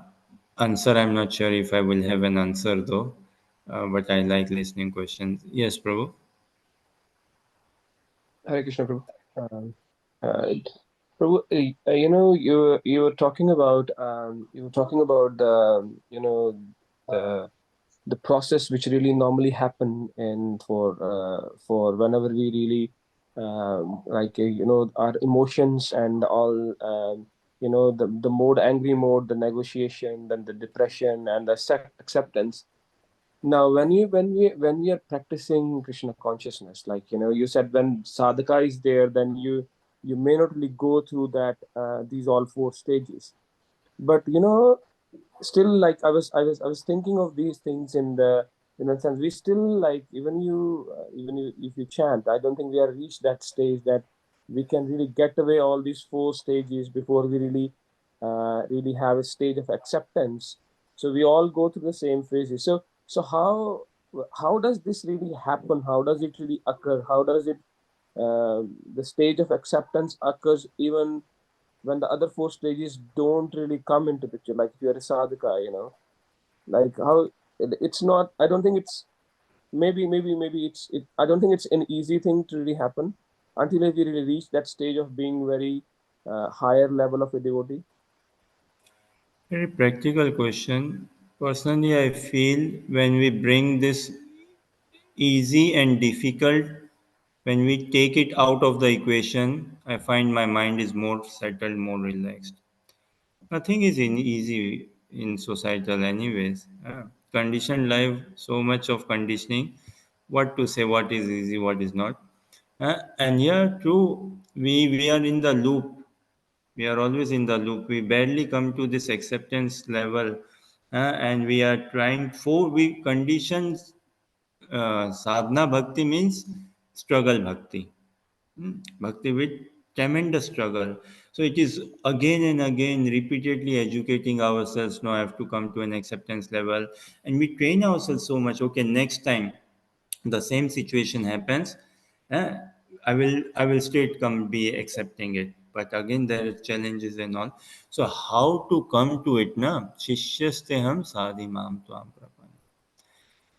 Answer, I'm not sure if I will have an answer though, but I like listening questions. Yes, Prabhu. Hare Krishna, Prabhu. Um, uh, Prabhu, you were talking about the the process which really normally happen in for whenever we really our emotions and all, the mode, angry mode, the negotiation, then the depression and the acceptance. Now, when we are practicing Krishna consciousness, like you said, when sadhaka is there, then you may not really go through that these all four stages. But still, like I was thinking of these things in a sense. We still, like, even you, if you chant, I don't think we have reached that stage that we can really get away all these four stages before we really have a stage of acceptance. So we all go through the same phases. So how does this really happen? How does it really occur? How does it the stage of acceptance occurs even when the other four stages don't really come into picture? Like if you're a sadhaka, like how it's not. I don't think it's maybe I don't think it's an easy thing to really happen until we really reach that stage of being very higher level of a devotee. Very practical question. Personally, I feel when we bring this easy and difficult, when we take it out of the equation, I find my mind is more settled, more relaxed. Nothing is easy in societal, anyways. Conditioned life, so much of conditioning. What to say, what is easy, what is not. And yeah, true. We are in the loop. We are always in the loop. We barely come to this acceptance level, and we are trying for we conditions. Sadhana bhakti means struggle bhakti. Bhakti with tremendous struggle. So it is again and again repeatedly educating ourselves. Now I have to come to an acceptance level, and we train ourselves so much. Okay, next time the same situation happens, eh, I will straight come be accepting it. But again there are challenges and all. So how to come to it? Na shishyaste ham sadhi mam tvam prapan.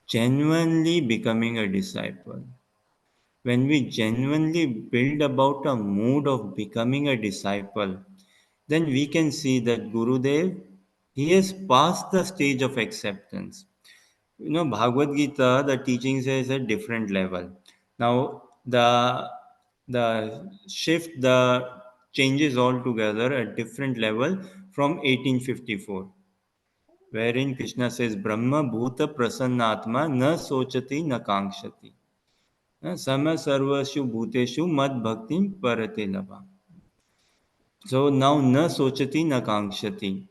Genuinely becoming a disciple. When we genuinely build about a mood of becoming a disciple, then we can see that Gurudev, he has passed the stage of acceptance. Bhagavad Gita, the teachings is a different level. Now, the shift, the changes altogether at different level from 1854, wherein Krishna says, Brahma Bhuta Prasannatma na sochati na kankshati. Sama sarvashu bhuteshu mad bhaktim parate labha. So now na sochati na kankshati.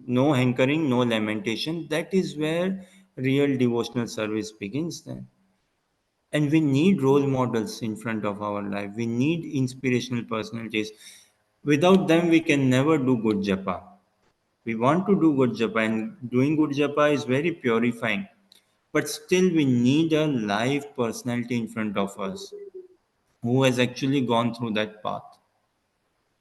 No hankering, no lamentation. That is where real devotional service begins then. And we need role models in front of our life. We need inspirational personalities. Without them, we can never do good japa. We want to do good japa, and doing good japa is very purifying. But still, we need a live personality in front of us who has actually gone through that path.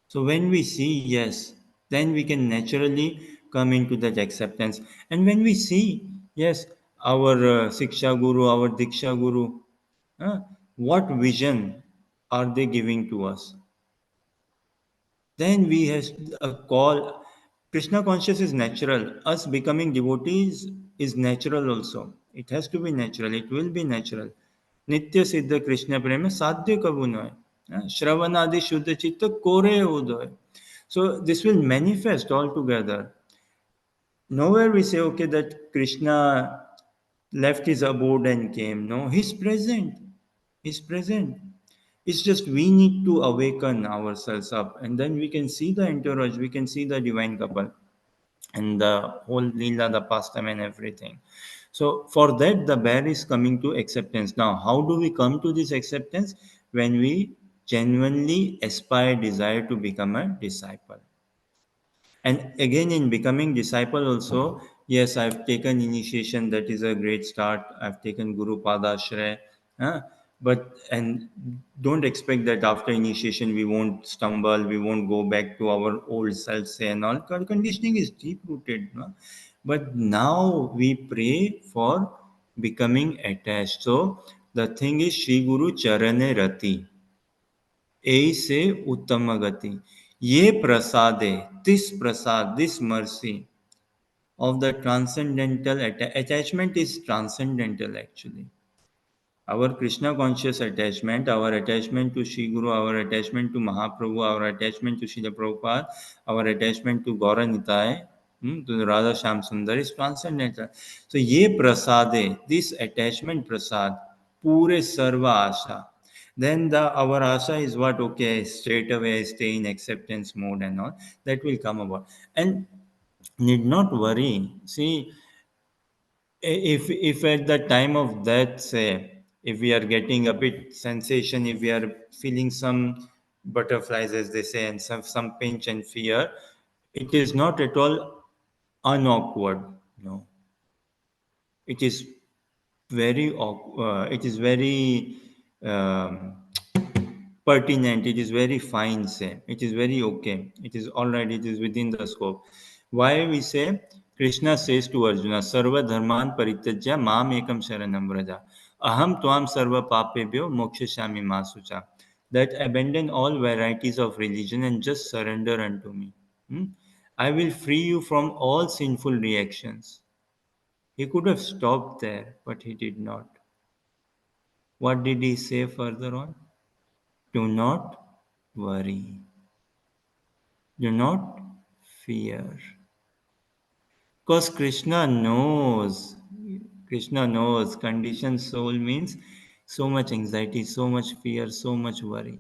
So when we see yes, then we can naturally come into that acceptance. And when we see yes, our Siksha Guru, our Diksha Guru, uh, what vision are they giving to us? Then we has a call. Krishna conscious is natural. Us becoming devotees is natural also. It has to be natural. It will be natural. Nitya siddha Krishna prema sadhya kabu noy. Shravanadi shuddha chitta kore udoy. So this will manifest altogether. Nowhere we say, okay, that Krishna left his abode and came. No, he's present. He's present. It's just we need to awaken ourselves up, and then we can see the entourage, we can see the divine couple, and the whole lila, the pastime, and everything. So, for that, the bear is coming to acceptance. Now, how do we come to this acceptance? When we genuinely aspire, desire to become a disciple. And again, in becoming disciple also, yes, I've taken initiation. That is a great start. I've taken Guru Padashray. Huh? But and don't expect that after initiation we won't stumble, we won't go back to our old selves and all. Conditioning is deep rooted. No? But now we pray for becoming attached. So the thing is, Shri Guru Charane Rati. ऐसे उत्तम गति ये प्रसादे this prasad, this mercy of the transcendental attachment is transcendental actually. Our Krishna conscious attachment, our attachment to Sri Guru, our attachment to Mahaprabhu, our attachment to Srila Prabhupada, our attachment to Gaura Nitai, to the Radha Sham Sundar is transcendental. So, ye prasade, this attachment prasad, pure sarva asha. Then our asha is what? Okay, straight away I stay in acceptance mode and all. That will come about. And need not worry. See, if at the time of death, say, if we are getting a bit sensation, if we are feeling some butterflies as they say, and some pinch and fear, it is not at all unawkward. No, it is it is very um, pertinent, it is very fine, say, it is very okay, it is all right, it is within the scope. Why we say? Krishna says to Arjuna, sarva dharman parityajya mam ekam sharanam vraja, aham tvam sarva papebhyo mokshashami masucha. That abandon all varieties of religion and just surrender unto me. Hmm? I will free you from all sinful reactions. He could have stopped there, but he did not. What did he say further on? Do not worry. Do not fear. Because Krishna knows conditioned soul means so much anxiety, so much fear, so much worry.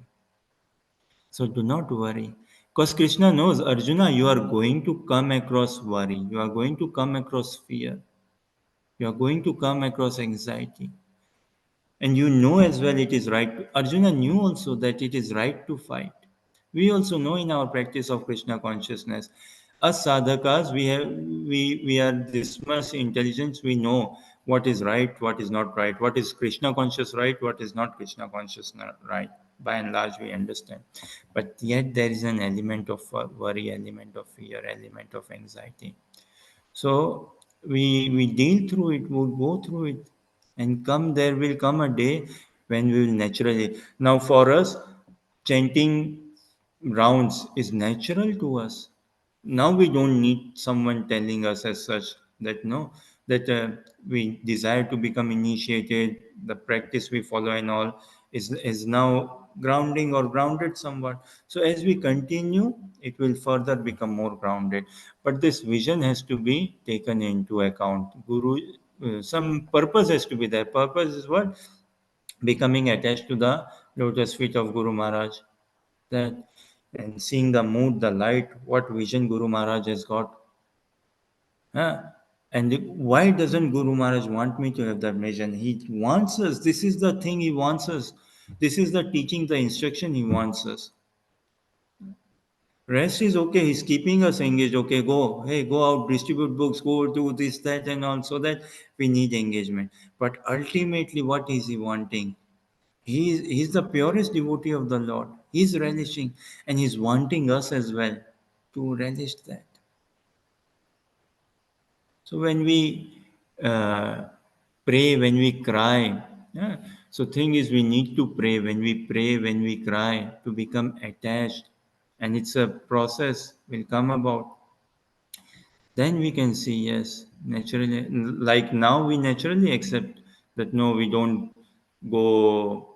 So do not worry. Because Krishna knows, Arjuna, you are going to come across worry. You are going to come across fear. You are going to come across anxiety. And you know as well it is right. Arjuna knew also that it is right to fight. We also know in our practice of Krishna consciousness, us sadhakas, we are this much intelligence. We know what is right, what is not right, what is Krishna conscious right, what is not Krishna conscious right. By and large, we understand. But yet there is an element of worry, element of fear, element of anxiety. So we deal through it, we'll go through it, and come there will come a day when we will naturally. Now for us, chanting rounds is natural to us. Now we don't need someone telling us as such that no, that we desire to become initiated, the practice we follow and all is now grounding or grounded somewhat. So as we continue, it will further become more grounded. But this vision has to be taken into account. Guru, some purpose has to be there. Purpose is what? Becoming attached to the lotus feet of Guru Maharaj, that and seeing the mood, the light, what vision Guru Maharaj has got. Huh? And why doesn't Guru Maharaj want me to have that vision? He wants us. This is the thing he wants us. This is the teaching, the instruction he wants us. Rest is okay. He's keeping us engaged. Okay, go. Hey, go out, distribute books, go do this, that, and all, so that we need engagement. But ultimately, what is he wanting? He's the purest devotee of the Lord. He's relishing and he's wanting us as well to relish that. So when we uh, pray, when we cry, yeah, so thing is we need to pray when we cry to become attached and it's a process will come about. Then we can see, yes, naturally, like now we naturally accept that no, we don't go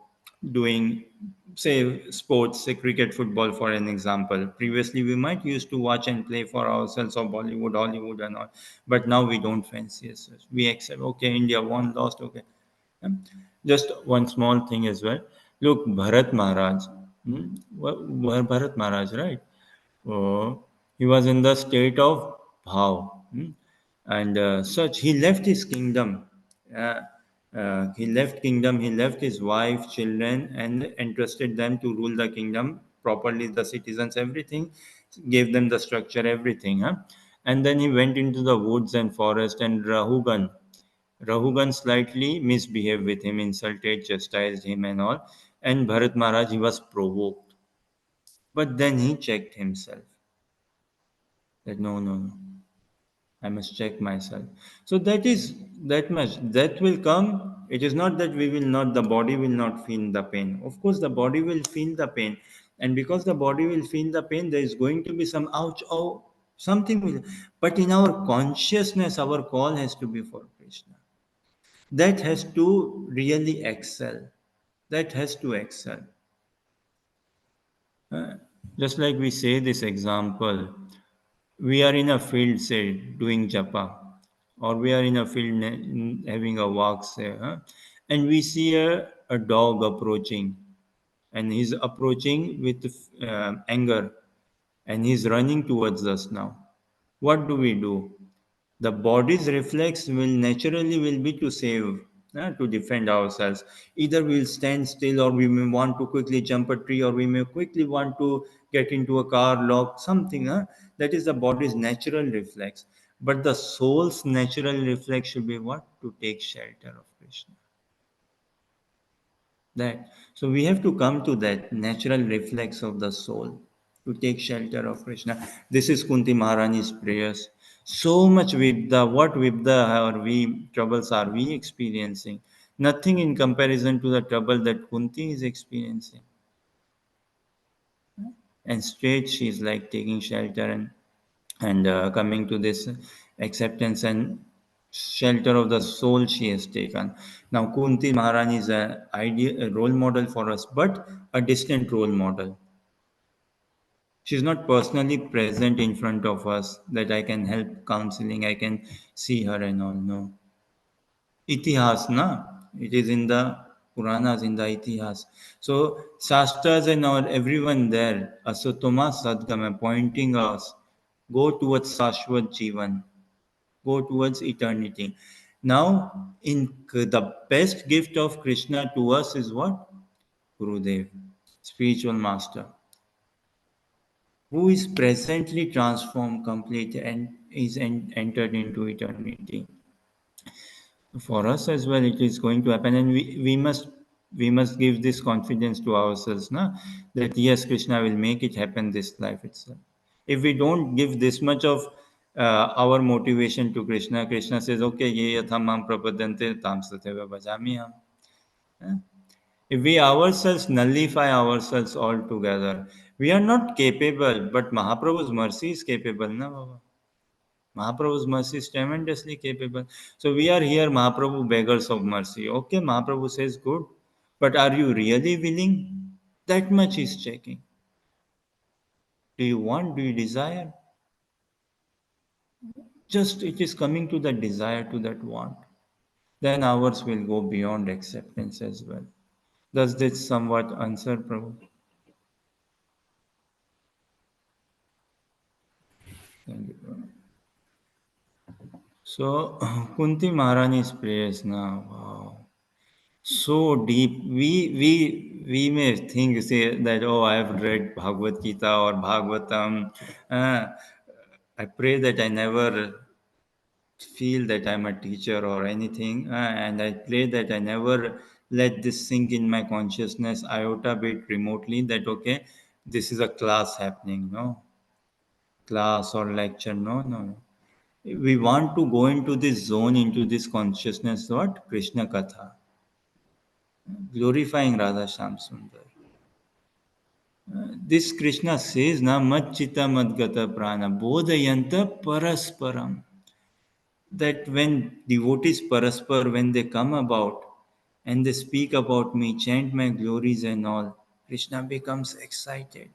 doing, say, sports, say cricket, football, for an example. Previously, we might used to watch and play for ourselves or Bollywood, Hollywood, and all, but now we don't fancy as such. We accept, okay, India won, lost, okay. Hmm? Just one small thing as well. Look, Bharat Maharaj, Bharat Maharaj, right? He was in the state of bhav, and such. He left his kingdom. Uh, he left kingdom. He left his wife, children, and entrusted them to rule the kingdom properly. The citizens, everything, gave them the structure, everything. Huh? And then he went into the woods and forest, and Rahugan slightly misbehaved with him, insulted, chastised him, and all. And Bharat Maharaj, he was provoked. But then he checked himself that no, no, no, I must check myself. So that is that much. That will come. It is not that we will not, the body will not feel the pain. Of course, the body will feel the pain. And because the body will feel the pain, there is going to be some ouch, oh, something will. But in our consciousness, our call has to be for Krishna. That has to really excel. That has to excel. Uh, just like we say this example, we are in a field, say, doing japa, or we are in a field having a walk, say, and we see a dog approaching, and he's approaching with anger, and he's running towards us now. What do? The body's reflex will naturally will be to save, to defend ourselves. Either we'll stand still, or we may want to quickly jump a tree, or we may quickly want to get into a car, lock something. That is the body's natural reflex. But the soul's natural reflex should be what? To take shelter of Krishna. That. So we have to come to that natural reflex of the soul to take shelter of Krishna. This is Kunti Maharani's prayers. So much Vipda, what Vipda or we troubles are we experiencing? Nothing in comparison to the trouble that Kunti is experiencing. And straight she's like taking shelter and coming to this acceptance and shelter of the soul she has taken. Now, Kunti Maharani is a role model for us, but a distant role model. She's not personally present in front of us that I can help counseling, I can see her and all. No. Itihas, na? It is in the Puranas, in the Itihas. So, Shastras and all, everyone there, Asutoma Sadgama, pointing us, go towards Sashwat Jivan, go towards eternity. Now, the best gift of Krishna to us is what? Gurudev, spiritual master, who is presently transformed, complete, and is entered into eternity. For us as well, it is going to happen, and we must give this confidence to ourselves, na, that yes, Krishna will make it happen this life itself. If we don't give this much of our motivation to Krishna, Krishna says, okay, ye yatham mam prapadante tam satyava bhajami ham. Eh? If we ourselves nullify ourselves altogether, we are not capable, but Mahaprabhu's mercy is capable, na Baba? Mahaprabhu's mercy is tremendously capable. So we are here, Mahaprabhu, beggars of mercy. Okay, Mahaprabhu says, good. But are you really willing? That much is checking. Do you want? Do you desire? Just it is coming to the desire, to that want. Then ours will go beyond acceptance as well. Does this somewhat answer, Prabhu? Thank you, Prabhu. So, Kunti Maharani's prayers now. Wow. So deep. We may think, say that, oh, I have read Bhagavad Gita or Bhagavatam. Uh, I pray that I never feel that I'm a teacher or anything, and I pray that I never let this sink in my consciousness iota bit remotely. That okay, this is a class happening, no class or lecture, no, no. No. We want to go into this zone, into this consciousness. What Krishna Katha, glorifying Radha Sham Sundar. This Krishna says, na machchita madgata prana bodhayanta parasparam. That when devotees paraspar, when they come about and they speak about me, chant my glories and all, Krishna becomes excited.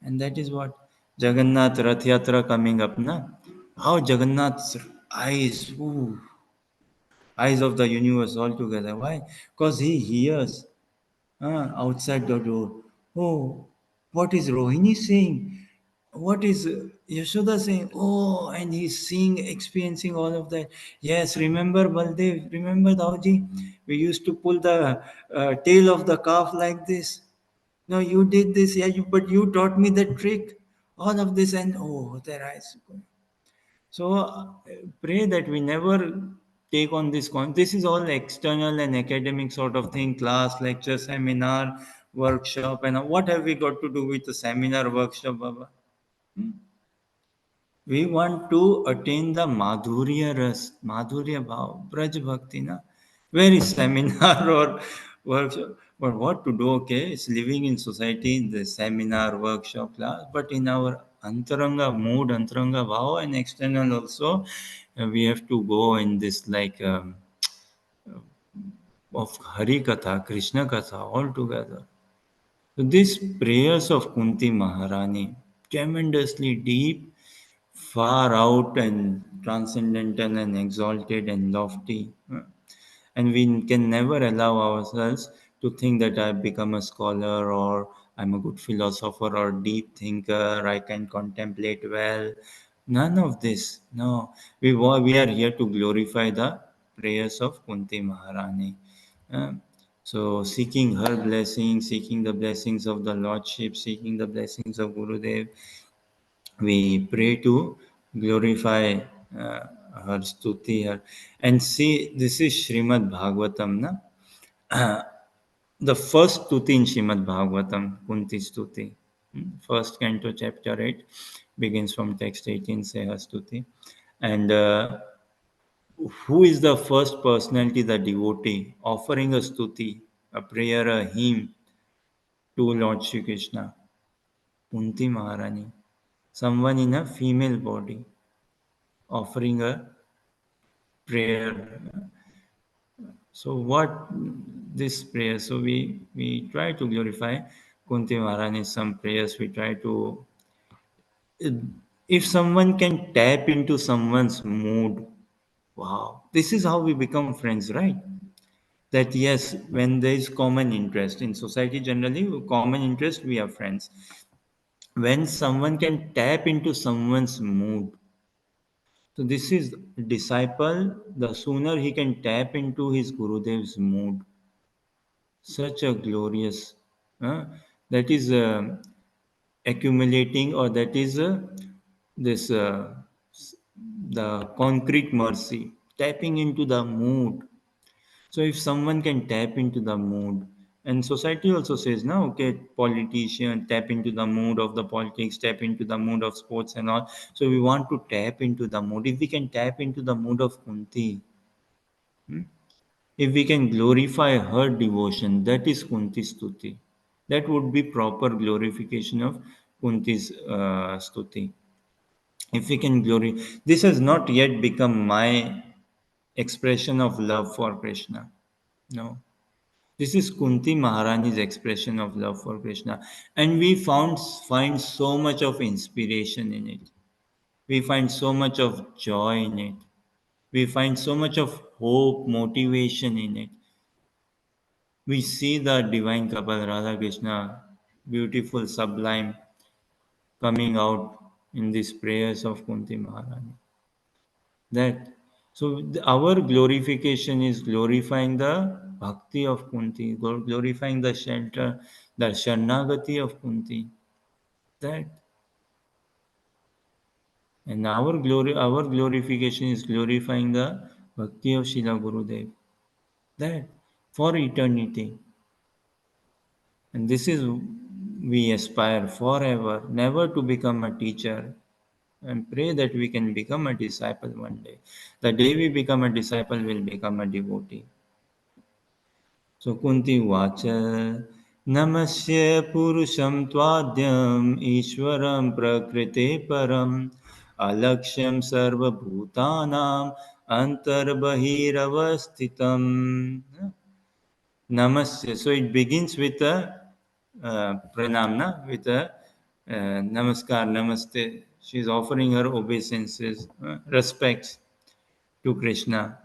And that is what Jagannath Rath Yatra coming up, na? How Jagannath's eyes, ooh, eyes of the universe altogether. Why? Because he hears outside the door. Oh, what is Rohini saying? What is Yashoda saying? Oh, and he's seeing, experiencing all of that. Yes, remember Baldev, remember Dauji? We used to pull the tail of the calf like this. No, you did this, yeah, but you taught me the trick. All of this, and oh, their eyes. So pray that we never take on this. This is all external and academic sort of thing, class, lecture, seminar, workshop, and what have we got to do with the seminar, workshop, Baba? Hmm? We want to attain the Madhurya Ras, Madhurya Bhav, Braj Bhakti, na? Where is seminar or workshop? But what to do, okay, it's living in society, in the seminar, workshop, class, but in our Antaranga mood, Antaranga Bhav, and external also, we have to go in this like of Hari Katha, Krishna Katha all together. So these prayers of Kunti Maharani, tremendously deep, far out and transcendental and exalted and lofty. And we can never allow ourselves to think that I've become a scholar or I'm a good philosopher or deep thinker, I can contemplate well. None of this. No. We are here to glorify the prayers of Kunti Maharani. Uh, so seeking her blessings, seeking the blessings of the Lordship, seeking the blessings of Gurudev, we pray to glorify uh, her stuti her. And see, this is Srimad Bhagavatam, na? The first stuti in Srimad Bhagavatam, Kunti stuti. First canto, chapter 8, begins from text 18, Seha stuti. And who is the first personality, the devotee, offering a stuti, a prayer, a hymn to Lord Shri Krishna? Kunti Maharani. Someone in a female body offering a prayer. So what this prayer? So we try to glorify Kunti Maharani. Some prayers we try to. If someone can tap into someone's mood, wow, this is how we become friends, right? That yes, when there is common interest in society, generally common interest, we are friends. When someone can tap into someone's mood, so this is disciple. The sooner he can tap into his Gurudev's mood, such a glorious uh, that is accumulating, or that is this the concrete mercy, tapping into the mood. So if someone can tap into the mood, and society also says now, okay, politician tap into the mood of the politics, tap into the mood of sports and all. So we want to tap into the mood. If we can tap into the mood of Kunti, if we can glorify her devotion, that is Kunti's stuti. That would be proper glorification of Kunti's stuti. If we can glory, this has not yet become my expression of love for Krishna. No. This is Kunti Maharani's expression of love for Krishna. And we find so much of inspiration in it. We find so much of joy in it. We find so much of hope, motivation in it. We see the divine couple Radha Krishna, beautiful, sublime, coming out in these prayers of Kunti Maharani. That so our glorification is glorifying the bhakti of Kunti, glorifying the shelter, the Sharnagati of Kunti. That and our glorification is glorifying the bhakti of Srila Gurudev. That for eternity. And this is we aspire forever, never to become a teacher, and pray that we can become a disciple one day. The day we become a disciple, will become a devotee. So Kunti Vacha नमस्ये पुरुषं त्वाद्यम् ईश्वरं प्रकृते परम् अलक्ष्यं सर्वभूतानाम् अन्तर्बहिरवस्थितम्. Namaste. So it begins with a pranamna, with a namaskar, namaste. She is offering her obeisances, respects to Krishna.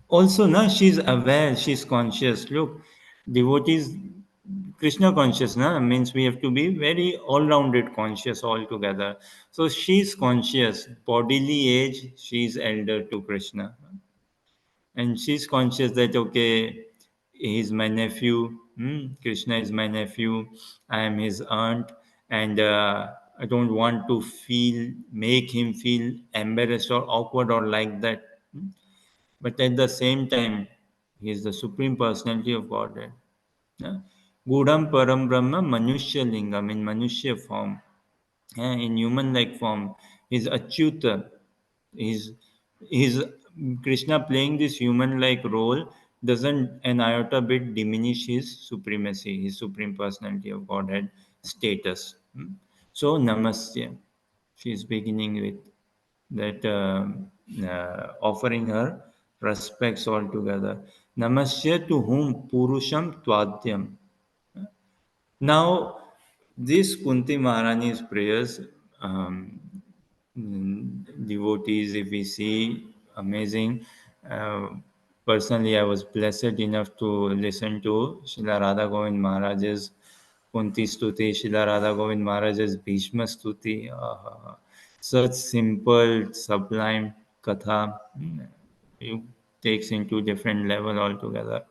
Also, na, she is aware, she is conscious. Look, devotees, Krishna conscious, na, means we have to be very all-rounded conscious altogether. So she is conscious. Bodily age, she is elder to Krishna, and she's conscious that okay, he's my nephew. Krishna is my nephew. I am his aunt, and I don't want to make him feel embarrassed or awkward or like that. But at the same time, he is the supreme personality of Godhead. Yeah? Gudam Param Brahma Manushya Lingam, in Manushya form, in human like form. He's Achyuta. He's Krishna playing this human like role doesn't an iota bit diminish his supremacy, his supreme personality of Godhead status. So Namaste. She is beginning with that offering her respects altogether. Namaste to whom Purusham Tvadyam. Now, this Kunti Maharani's prayers, um, devotees, if we see, amazing. Uh, Personally, I was blessed enough to listen to Srila Radha Govind Maharaj's Kunti Stuti, Srila Radha Govind Maharaj's Bhishma Stuti. Such simple, sublime katha. It takes into different level altogether.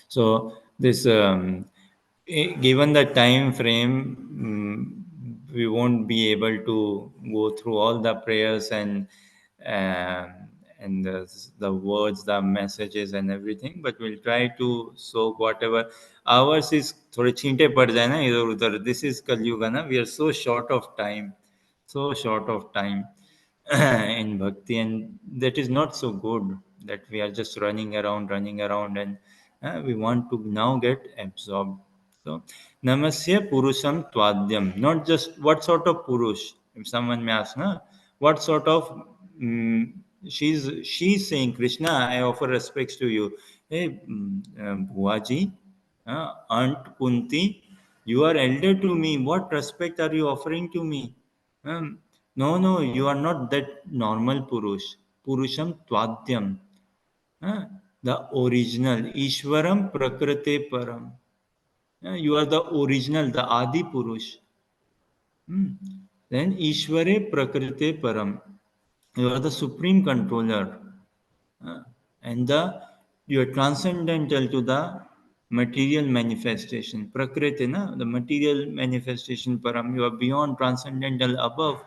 So this given the time frame, we won't be able to go through all the prayers um and the words, the messages and everything, but we'll try to soak whatever. Ours is थोड़े छींटे पड़ जाए ना इधर उधर. This is कलयुग ना. We are so short of time, so short of time in bhakti, and that is not so good that we are just running around, and we want to now get absorbed. So namasya purusham tvadyam, not just what sort of purush. If someone may ask, na, what sort of she's saying, Krishna, I offer respects to you. Hey, Bhuaji, Aunt Kunti, you are elder to me, what respect are you offering to me? No, no, you are not that normal Purush. Purusham Tvadyam. Huh? The original. Ishwaram Prakrite Param. You are the original, the Adi Purush. Hmm. Then Ishware Prakrite Param. You are the supreme controller. Uh, and you are transcendental to the material manifestation. Prakriti, na? The material manifestation Param. You are beyond transcendental above.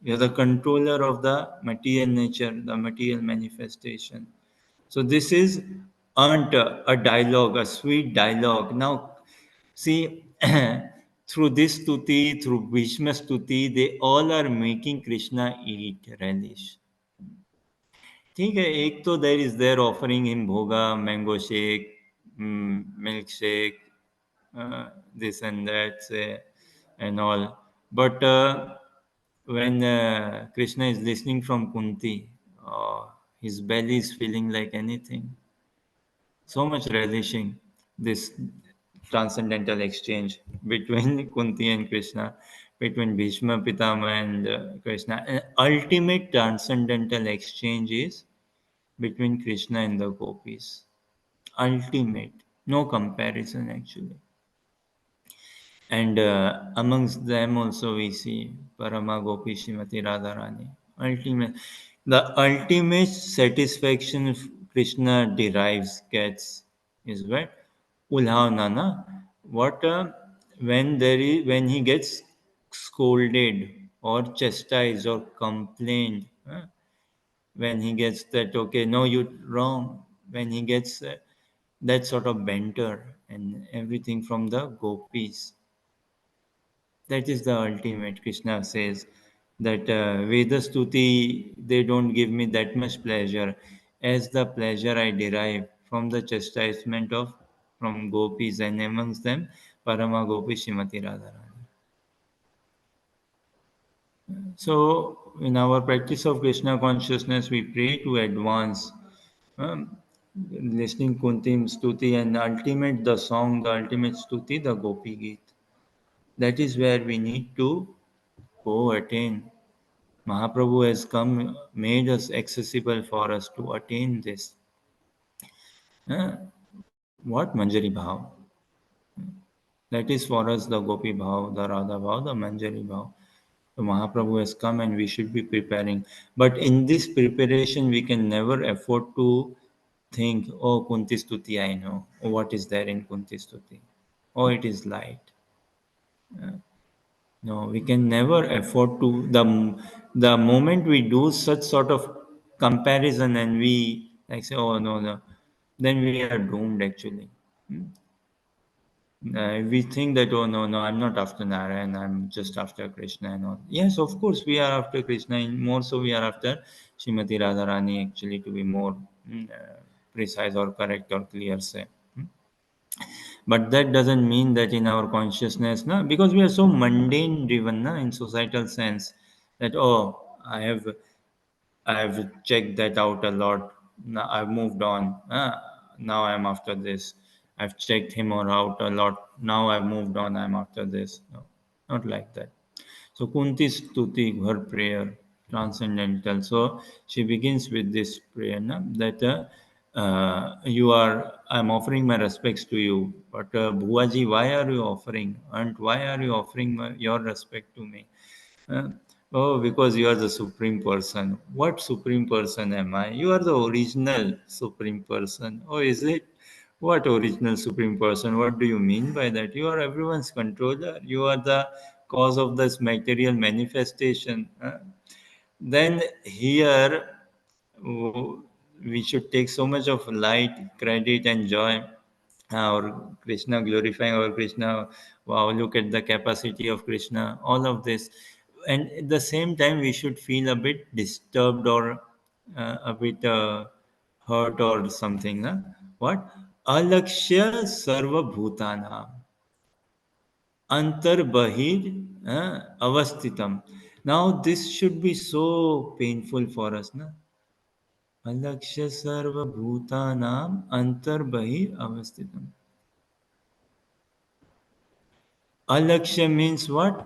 You're the controller of the material nature, the material manifestation. So this is a dialogue, a sweet dialogue. Now, see, through this stuti, through Bhishma stuti, they all are making Krishna eat, relish. ठीक है, एक तो there is there offering him bhoga, mango shake, milk shake, this and that, and all. But when Krishna is listening from Kunti, his belly is feeling like anything. So much relishing this transcendental exchange between Kunti and Krishna, between Bhishma Pitama and Krishna. An ultimate transcendental exchange is between Krishna and the gopis. Ultimate, no comparison actually. And amongst them also we see Parama Gopi Shrimati Radharani. Ultimate, the ultimate satisfaction Krishna gets is what? Ulhavna, na? What when he gets scolded or chastised or complained, when he gets that okay, no, you're wrong, when he gets that sort of banter and everything from the gopis, that is the ultimate. Krishna says that Veda Stuti, they don't give me that much pleasure as the pleasure I derive from the chastisement of from gopis, and amongst them Parama Gopi Shrimati Radharani. So, in our practice of Krishna consciousness, we pray to advance, um, listening Kuntim Stuti, and ultimate the song, the ultimate Stuti, the Gopi Geet. That is where we need to go attain. Mahaprabhu has come, made us accessible for us to attain this. What Manjari Bhav? That is for us the Gopi Bhav, the Radha Bhav, the Manjari Bhav. So Mahaprabhu has come and we should be preparing. But in this preparation, we can never afford to think, oh, Kunti Stuti, I know. Oh, what is there in Kunti Stuti? Oh, it is light. No, we can never afford to. The moment we do such sort of comparison and we like say, oh, no, no, then we are doomed actually. We think that, oh, no, no, I'm not after Narayan, I'm just after Krishna and all. Yes, of course, we are after Krishna, and more so we are after Srimati Radharani, actually, to be more precise or correct or clear, say. But that doesn't mean that in our consciousness, na, because we are so mundane driven na, in societal sense, that, oh, I've checked that out a lot. Now I've moved on. Now I'm after this. I've checked him or out a lot. Now I've moved on. I'm after this. No, not like that. So Kunti's Stuti, her prayer, transcendental. So she begins with this prayer na, that you are, I'm offering my respects to you. But Bhuaji, why are you offering? And why are you offering your respect to me? Uh, oh, because you are the Supreme Person. What Supreme Person am I? You are the original Supreme Person. Oh, is it? What original Supreme Person? What do you mean by that? You are everyone's controller. You are the cause of this material manifestation. Then here we should take so much of light, credit, and joy. Our Krishna, glorifying our Krishna. Wow, look at the capacity of Krishna. All of this, and at the same time, we should feel a bit disturbed or a bit hurt or something. Na? What? Alakshya sarva bhutana antar bahir avastitam. Now this should be so painful for us, na? अलक्ष्य सर्वभूतानाम अंतर्बहिर अवस्थितम. Alakshya means what?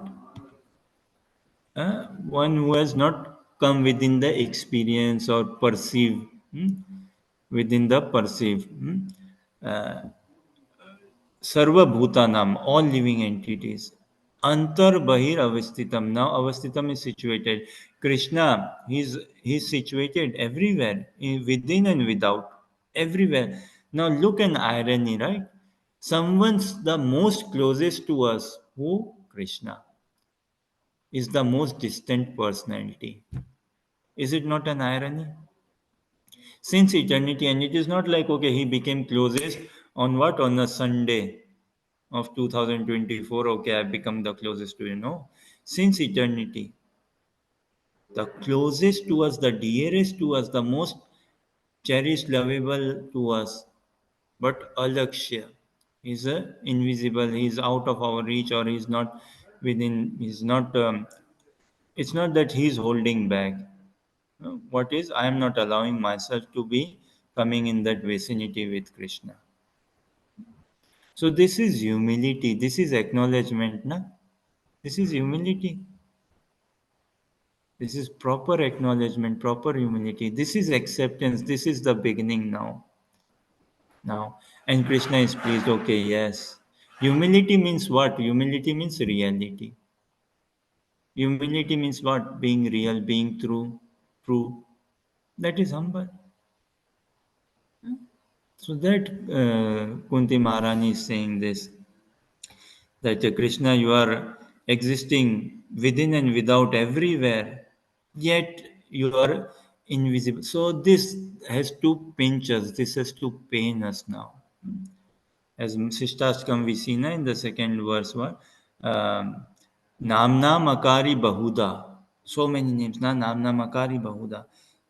One who has not come within the experience or perceive, within the perceive. Sarva Bhutanam, all living entities. Antar Bahir Avastitam. Now Avastitam is situated. Krishna, he's situated everywhere, within and without. Everywhere. Now look an irony, right? Someone's the most closest to us. Who? Krishna is the most distant personality. Is it not an irony? Since eternity, and it is not like, okay, he became closest on what? On a Sunday of 2024, okay, I've become the closest to you. No. Since eternity, the closest to us, the dearest to us, the most cherished, lovable to us, but alakshya. He's invisible, he's out of our reach, or he's not within, he's not, it's not that he's holding back. What is, I am not allowing myself to be coming in that vicinity with Krishna. So this is humility, this is acknowledgement, na? This is humility. This is proper acknowledgement, proper humility. This is acceptance. This is the beginning now. Now. And Krishna is pleased. Okay, yes. Humility means what? Humility means reality. Humility means what? Being real, being true. That is humble. So that Kunti Maharani is saying this, that Krishna, you are existing within and without everywhere, yet you are invisible. So this has to pinch us, this has to pain us now. As Sishtastkam we see na, in the second verse, what? Namna Makari Bahuda. So many names, na? Namna Makari Bahuda.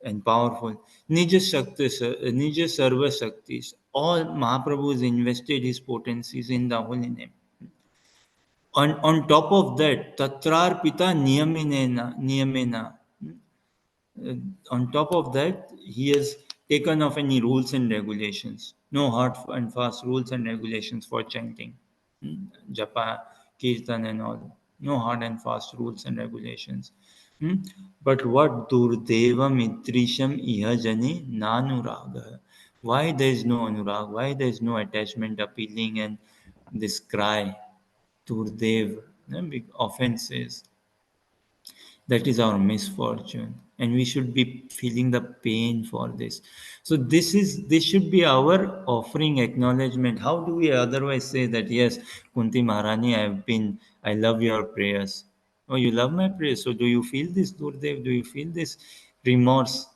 and powerful. Nija Shakti, Nija Sarva Shaktis. All Mahaprabhu has invested his potencies in the holy name. On top of that, Tatrar Pita Niyamena. Uh, on top of that, he has taken off any rules and regulations. No hard and fast rules and regulations for chanting. Japa, Kirtan, and all. No hard and fast rules and regulations. Hmm? But what Durdeva Mitrisham Iha Jani Nanuraga? Why there is no anurag? Why there is no attachment, appealing, and this cry, Durdev, big offenses? That is our misfortune, and we should be feeling the pain for this. So this should be our offering acknowledgement. How do we otherwise say that, yes, Kunti Maharani, I love your prayers. Oh, you love my prayers, so do you feel this, Durdev? Do you feel this remorse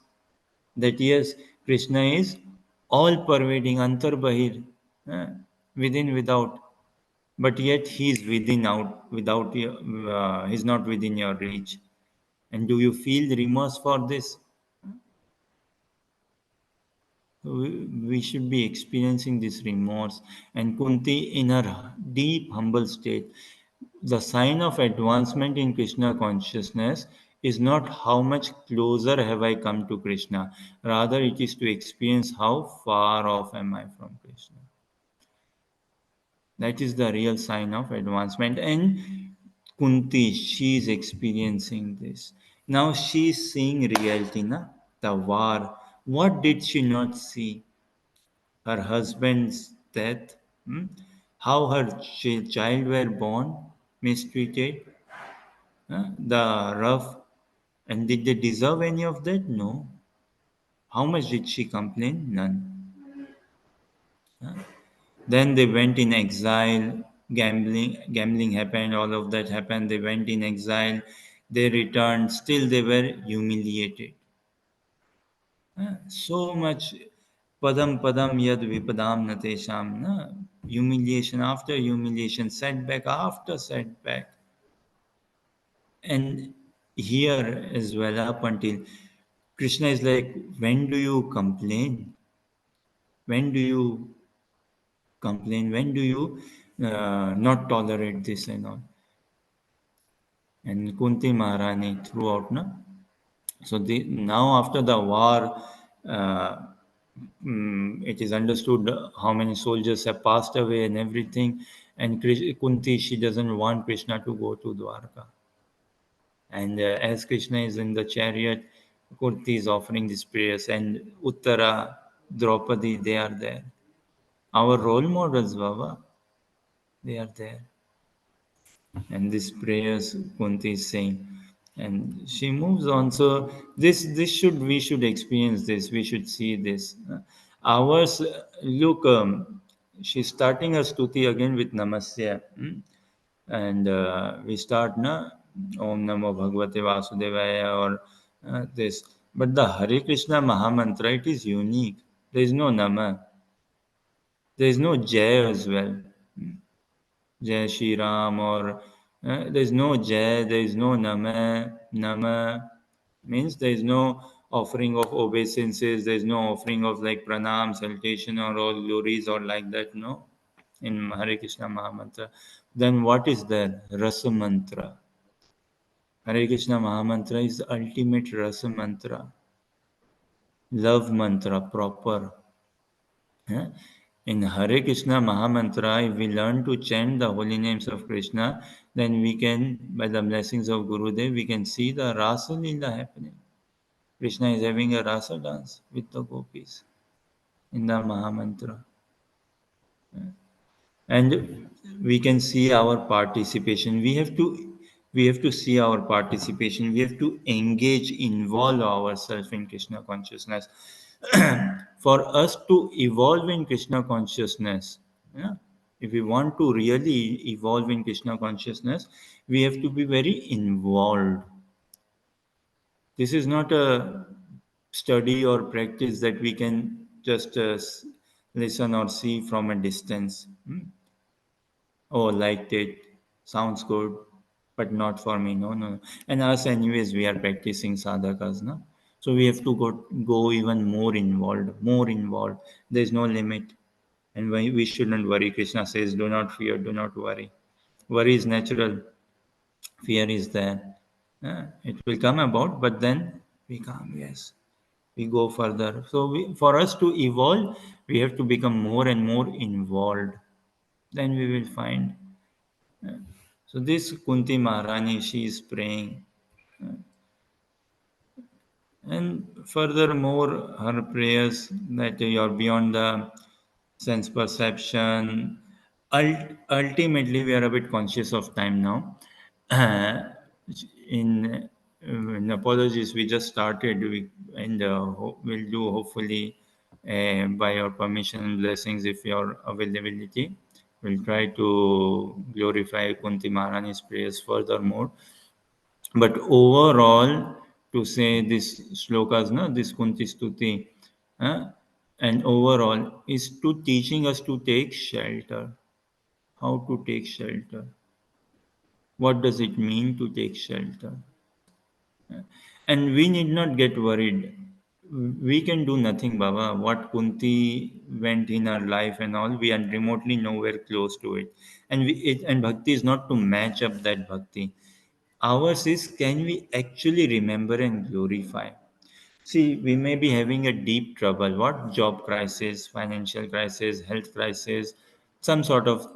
that, yes, Krishna is all pervading, antar bahir, eh, within, without, but yet he is within, out, without your, he's not within your reach. And do you feel remorse for this? We should be experiencing this remorse. And Kunti, in her deep, humble state, the sign of advancement in Krishna consciousness is not how much closer have I come to Krishna, rather, it is to experience how far off am I from Krishna. That is the real sign of advancement. And Kunti, she is experiencing this. Now she is seeing reality, na? The war. What did she not see? Her husband's death. How her child were born, mistreated, the rough. And did they deserve any of that? No. How much did she complain? None. Then they went in exile, gambling happened, all of that happened. They went in exile, they returned, still they were humiliated. So much padam padam yad vipadam natesham. Humiliation after humiliation, setback after setback. And here as well, up until Krishna is like, when do you complain? When do you complain? When do you not tolerate this and all? And Kunti Maharani throughout. No? So now after the war, uh, it is understood how many soldiers have passed away and everything. And Kunti, she doesn't want Krishna to go to Dwarka. And as Krishna is in the chariot, Kunti is offering these prayers, and Uttara, Draupadi, they are there. Our role models, Baba, they are there. And these prayers Kunti is saying, and she moves on. So this should, we should experience this, we should see this. Ours, look, she's starting her stuti again with namasya. And we start na Om Namo Bhagavate Vasudevaya, or this. But the Hare Krishna Mahamantra, it is unique. There is no Nama, there is no Jai as well. Jai Shri Ram, or there is no Jai, there is no Nama, means there is no offering of obeisances, there is no offering of like pranam, salutation, or all glories, or like that, no, in Hare Krishna Mahamantra. Then what is there? Rasa Mantra. Hare Krishna Mahamantra is the ultimate Rasa Mantra, love mantra, proper. Huh? In Hare Krishna Mahamantra, if we learn to chant the holy names of Krishna, then we can, by the blessings of Gurudev, we can see the Rasa Leela happening. Krishna is having a Rasa dance with the gopis in the Mahamantra. And we can see our participation. We have to see our participation. We have to engage, involve ourselves in Krishna consciousness. For us to evolve in Krishna consciousness, yeah, if we want to really evolve in Krishna consciousness, we have to be very involved. This is not a study or practice that we can just listen or see from a distance. Oh, liked it, sounds good, but not for me. No, no. And us, anyways, we are practicing sadhakas, no? So we have to go even more involved, more involved. There is no limit. And we shouldn't worry. Krishna says, do not fear, do not worry. Worry is natural, fear is there. It will come about, but then we come, yes. We go further. So for us to evolve, we have to become more and more involved. Then we will find. So this Kunti Maharani, she is praying. And furthermore, her prayers that you are beyond the sense perception. Ultimately, we are a bit conscious of time now. Uh, in apologies, we just started. And we'll do hopefully by your permission and blessings, if your availability. We'll try to glorify Kunti Maharani's prayers furthermore. But overall, to say this slokas, no, this Kunti Stuti, uh, and overall is to teaching us to take shelter. How to take shelter? What does it mean to take shelter? And we need not get worried. We can do nothing, Baba. What Kunti went in our life and all, we are remotely nowhere close to it. And bhakti is not to match up that bhakti. Ours is, can we actually remember and glorify? See, we may be having a deep trouble. What? Job crisis, financial crisis, health crisis, some sort of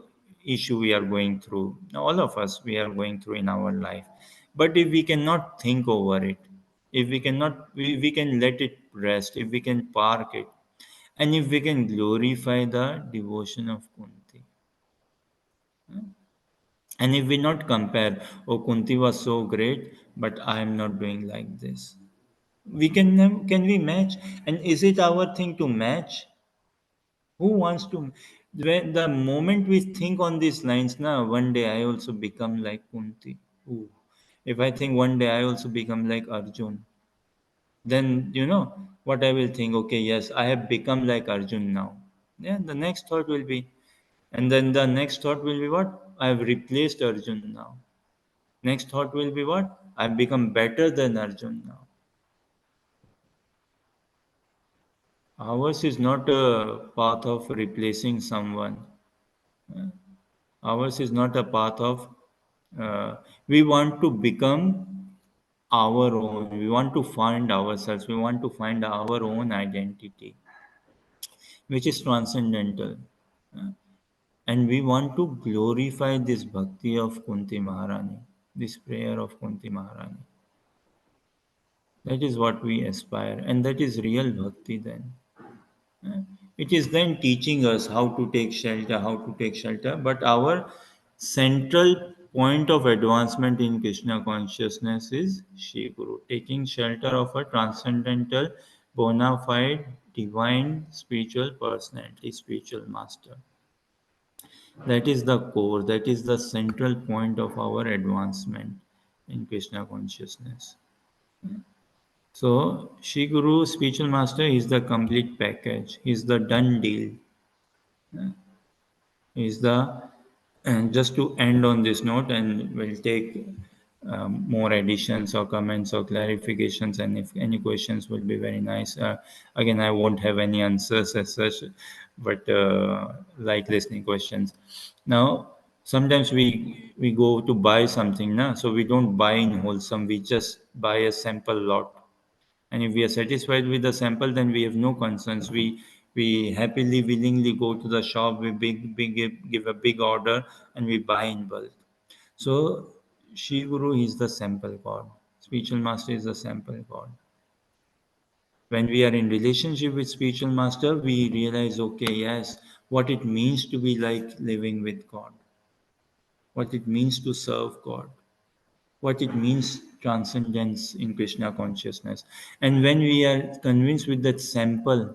issue we are going through. All of us, we are going through in our life. But if we cannot think over it, if we cannot, we can let it rest, if we can park it, and if we can glorify the devotion of Kunti. And if we not compare, oh, Kunti was so great, but I am not doing like this. We can we match? And is it our thing to match? Who wants to? When the moment we think on these lines, now one day I also become like Kunti. Ooh. If I think one day I also become like Arjun, then what I will think. Okay, yes, I have become like Arjun now. Yeah, the next thought will be, and then the next thought will be what? I have replaced Arjun now. Next thought will be what? I've become better than Arjun now. Ours is not a path of replacing someone. Ours is not a path of, we want to become our own. We want to find ourselves. We want to find our own identity, which is transcendental. Uh, And we want to glorify this bhakti of Kunti Maharani, this prayer of Kunti Maharani. That is what we aspire, and that is real bhakti then. It is then teaching us how to take shelter. But our central point of advancement in Krishna consciousness is Shri Guru, taking shelter of a transcendental, bona fide, divine, spiritual personality, spiritual master. That is the core, that is the central point of our advancement in Krishna consciousness. So, Shri Guru, spiritual master, is the complete package, is the done deal, is the. And just to end on this note, and we'll take more additions or comments or clarifications, and if any questions will be very nice. Again, I won't have any answers as such, but like listening questions. Now, sometimes we go to buy something, na? So we don't buy in wholesome. We just buy a sample lot, and if we are satisfied with the sample, then we have no concerns. We happily, willingly go to the shop. We give a big order, and we buy in bulk. So Shri Guru is the sample God. Spiritual master is the sample God. When we are in relationship with spiritual master, we realize, okay, yes, what it means to be like living with God, what it means to serve God, what it means transcendence in Krishna consciousness. And when we are convinced with that sample,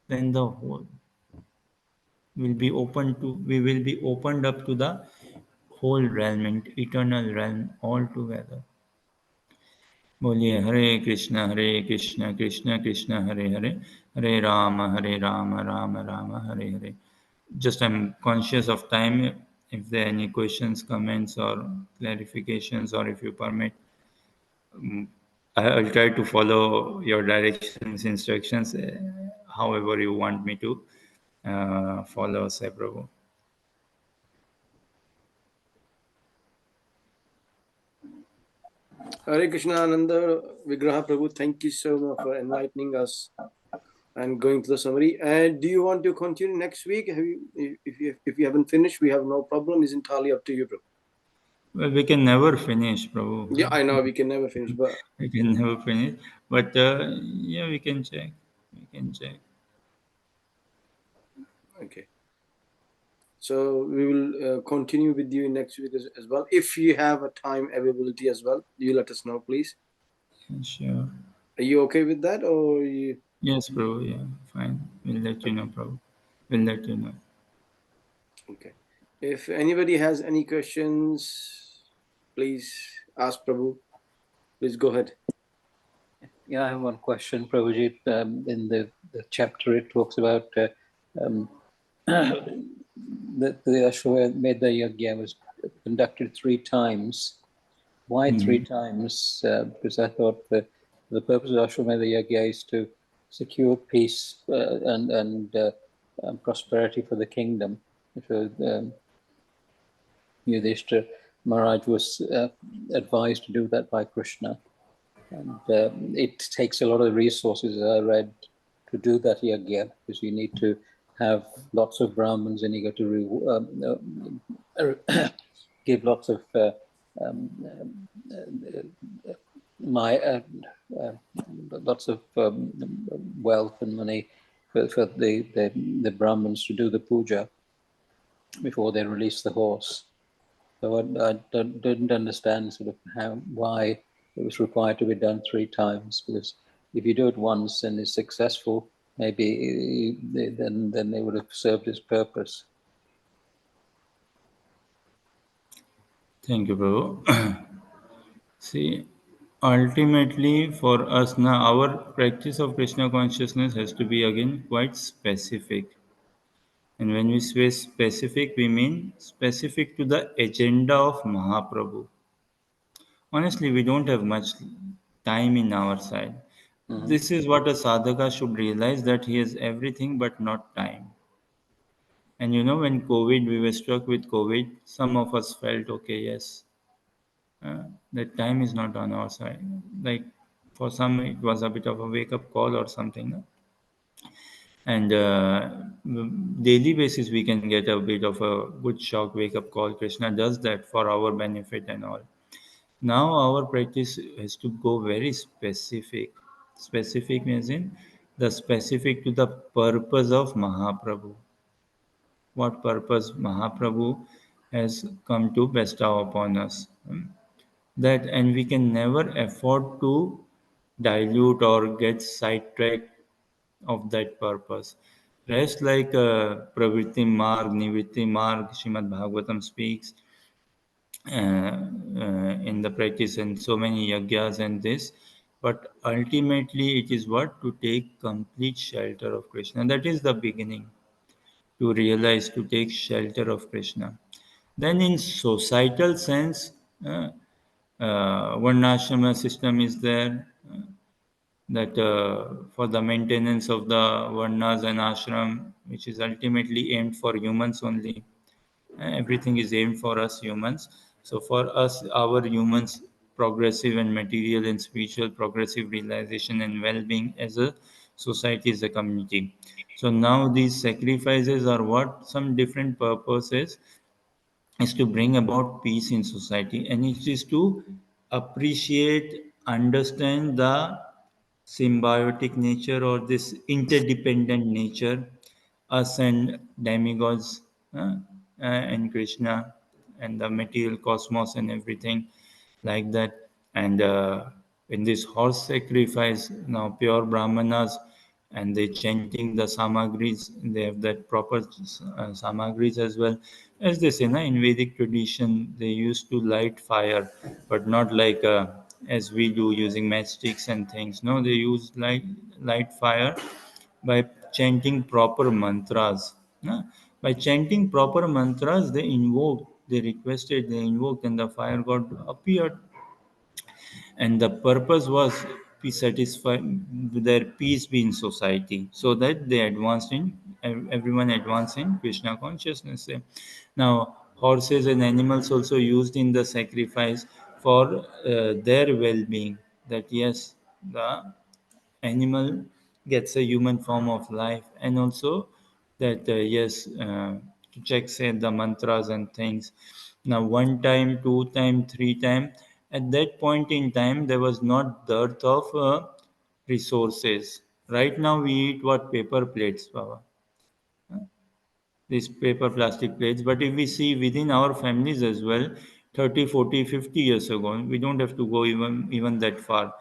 then the whole we will be opened up to the whole realm and eternal realm altogether. बोलिए हरे Krishna Krishna Krishna Hare Hare Hare Ram Ram Ram Hare Hare. Just I'm conscious of time. If there are any questions, comments, or clarifications, or if you permit, I'll try to follow your directions, instructions, however you want me to follow, Sai Prabhu. Hare Krishna Ananda Vigraha Prabhu, thank you so much for enlightening us and going to the summary. And do you want to continue next week? If you haven't finished, we have no problem. It's entirely up to you, Prabhu. Well, we can never finish, Prabhu. Yeah, I know we can never finish, but We can never finish. But yeah, we can check. We can check. okay. So we will continue with you next week as well. If you have a time availability as well, you let us know, please. Sure. Are you okay with that, or you? Yes, Prabhu. Yeah, fine. We'll let you know, Prabhu. We'll let you know. Okay. If anybody has any questions, please ask Prabhu. Please go ahead. Yeah, I have one question, Prabhuji. In the chapter, it talks about um, the Ashwamedha Yajna was conducted 3 times. Why 3 times? Because I thought the purpose of Ashwamedha Yajna is to secure peace and prosperity for the kingdom. So Yudhishthira Maharaj was advised to do that by Krishna. And it takes a lot of resources, as I read, to do that yajna, because you need to have lots of Brahmins and you got to give lots of lots of wealth and money for the Brahmins to do the puja before they release the horse. So I didn't understand sort of why it was required to be done 3 times, because if you do it once and it's successful, maybe then they would have served its purpose. Thank you, Prabhu. See, ultimately for us now, our practice of Krishna consciousness has to be again quite specific. And when we say specific, we mean specific to the agenda of Mahaprabhu. Honestly, we don't have much time in our side. Mm-hmm. This is what a sadhaka should realize, that he has everything but not time. And you know, when COVID, we were struck with COVID, some of us felt, okay, yes, that time is not on our side. Like for some, it was a bit of a wake up call or something. No? And daily basis, we can get a bit of a good shock wake up call. Krishna does that for our benefit and all. Now our practice has to go very specific. Specific means in the specific to the purpose of Mahaprabhu. What purpose Mahaprabhu has come to bestow upon us. That, and we can never afford to dilute or get sidetracked of that purpose. Rest like Pravritti Marg, Nivritti Marg, Srimad Bhagavatam speaks in the practice and so many yagyas and this, but ultimately it is what to take complete shelter of Krishna. That is the beginning, to realize, to take shelter of Krishna. Then in societal sense, Varnashrama system is there, that for the maintenance of the Varnas and ashram, which is ultimately aimed for humans only. Everything is aimed for us humans. So for us, our humans, progressive and material and spiritual progressive realization and well-being as a society, as a community. So now these sacrifices are what? Some different purposes is to bring about peace in society, and it is to appreciate, understand the symbiotic nature or this interdependent nature, us and demigods, and Krishna and the material cosmos and everything like that. And in this horse sacrifice, now pure Brahmanas, and they chanting the samagris, they have that proper samagris as well. As they say, na, in Vedic tradition, they used to light fire, but not like as we do using matchsticks and things. No, they use light fire by chanting proper mantras. Na? By chanting proper mantras, they invoked, they requested, they invoked, and the fire god appeared. and the purpose was be satisfied, their peace be in society, so that they advanced in, everyone advanced in Krishna consciousness. Now horses and animals also used in the sacrifice for their well-being, that yes, the animal gets a human form of life, and also that yes, to check say the mantras and things. Now one time, two time, three time, at that point in time there was not dearth of resources. Right now we eat what? Paper plates, Baba, these paper plastic plates. But if we see within our families as well, 30, 40, 50 years ago, we don't have to go even that far,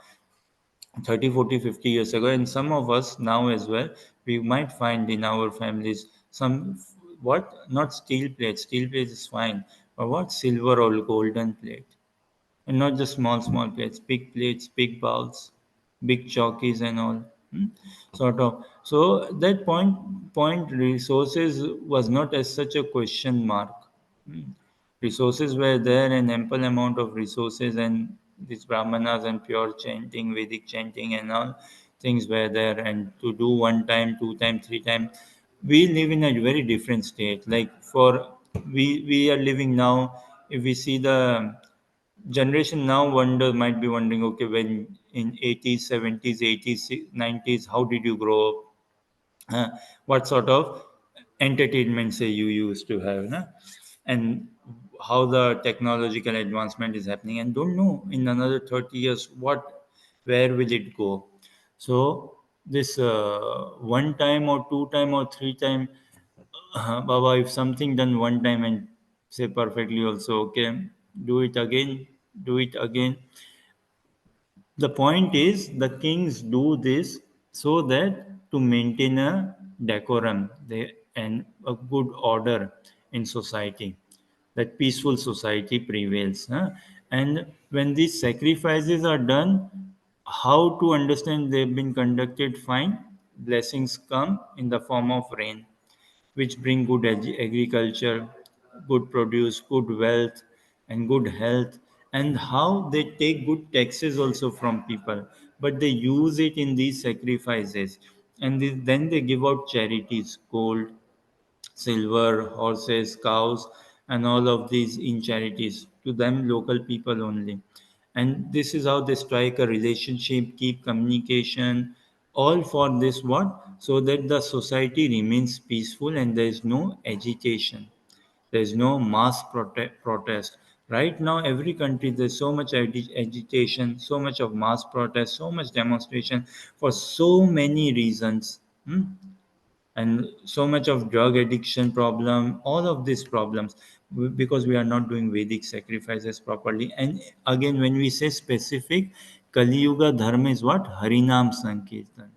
30, 40, 50 years ago, and some of us now as well, we might find in our families some, what, not steel plates, steel plates is fine, but what, silver or golden plate, and not just small plates, big plates, big bowls, big chalkies and all. hmm, Sort of. So that point resources was not as such a question mark. Hmm. Resources were there, and ample amount of resources, and these brahmanas and pure chanting, Vedic chanting and all things were there, and to do one time, two time, three time. We live in a very different state. Like for, we are living now, if we see the generation now, might be wondering, okay, when in 80s, 70s, 80s, 90s, how did you grow up? What sort of entertainment say you used to have, na? And how the technological advancement is happening, and don't know in another 30 years what, where will it go. So this one time or two time or three time, Baba, if something done one time and say perfectly also, okay, do it again, do it again. The point is, the kings do this so that to maintain a decorum and a good order in society, that peaceful society prevails. Huh? And when these sacrifices are done, how to understand they've been conducted fine? Blessings come in the form of rain, which bring good agriculture, good produce, good wealth, and good health. And how they take good taxes also from people, but they use it in these sacrifices, and then they give out charities, gold, silver, horses, cows, and all of these in charities to them, local people only. And this is how they strike a relationship, keep communication, all for this what? So that the society remains peaceful and there is no agitation. There is no mass protest. Right now, every country, there's so much agitation, so much of mass protest, so much demonstration for so many reasons. And so much of drug addiction problem, all of these problems, because we are not doing Vedic sacrifices properly. And again, when we say specific, Kali Yuga dharma is what? Harinam Sankirtan.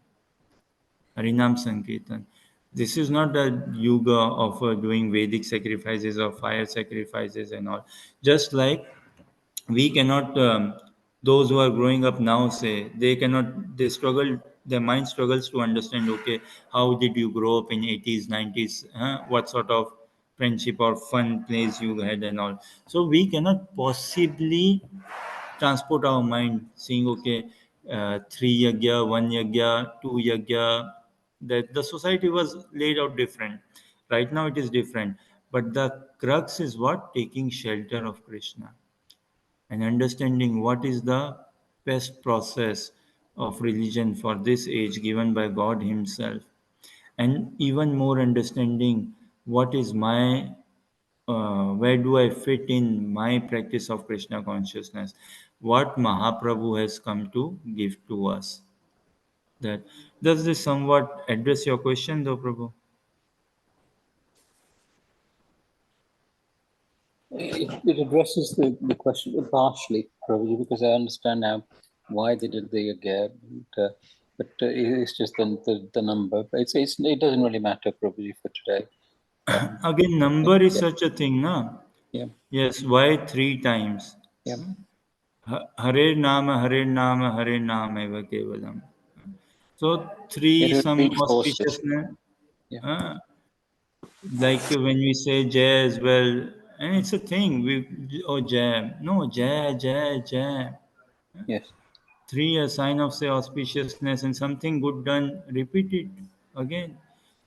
Harinam Sankirtan. This is not a yuga of doing Vedic sacrifices or fire sacrifices and all. Just like we cannot, those who are growing up now say, they cannot, they struggle, their mind struggles to understand, okay, how did you grow up in 80s, 90s, what sort of friendship or fun plays you had and all. So we cannot possibly transport our mind seeing, okay, three yagya, one yagya, two yagya, that the society was laid out different. Right now it is different, but the crux is what? Taking shelter of Krishna and understanding what is the best process of religion for this age given by God Himself, and even more understanding what is my, where do I fit in my practice of Krishna consciousness, what Mahaprabhu has come to give to us. That does this somewhat address your question, though, Prabhu? It addresses the question partially, probably, because I understand now why they did the gap, but it's just the number. But it doesn't really matter, probably, for today. Again, number is Yeah, such a thing, na? yeah, Yes, why three times? yeah. Hare Nama, Hare Nama eva kevalam. So three, It some reinforces. auspiciousness, Yeah, uh, like when we say Jai as well, and it's a thing. We, oh Jai, no Jai, Jai, Jai. Yes. 3, a sign of, say, auspiciousness, and something good done, repeat it again.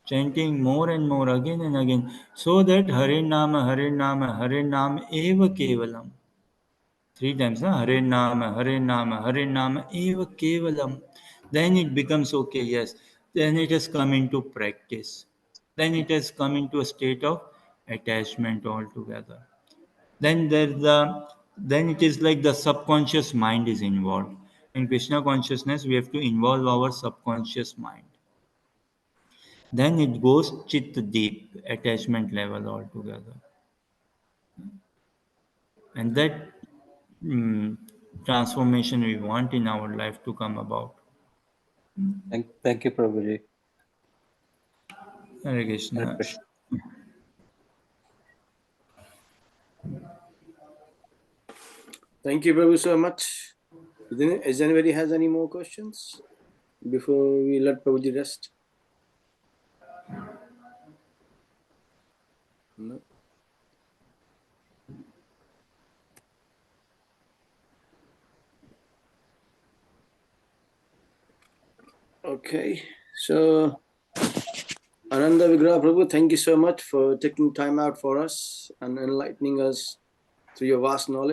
Chanting more and more again and again, so that Hare Nama, Hare Nama, Hare Nama eva kevalam. 3 times, na? Hare Nama, Hare Nama, Hare Nama eva kevalam. Then it becomes okay, yes. Then it has come into practice. Then it has come into a state of attachment altogether. Then then it is like the subconscious mind is involved. In Krishna consciousness, we have to involve our subconscious mind. Then it goes chit deep, attachment level altogether. And that transformation we want in our life to come about. Thank you, Prabhuji. Hare Krishna. Hare Krishna. Thank you, Prabhu, so much. Is anybody has any more questions before we let Prabhuji rest? No. Okay, so Ananda Vigraha Prabhu, thank you so much for taking time out for us and enlightening us through your vast knowledge.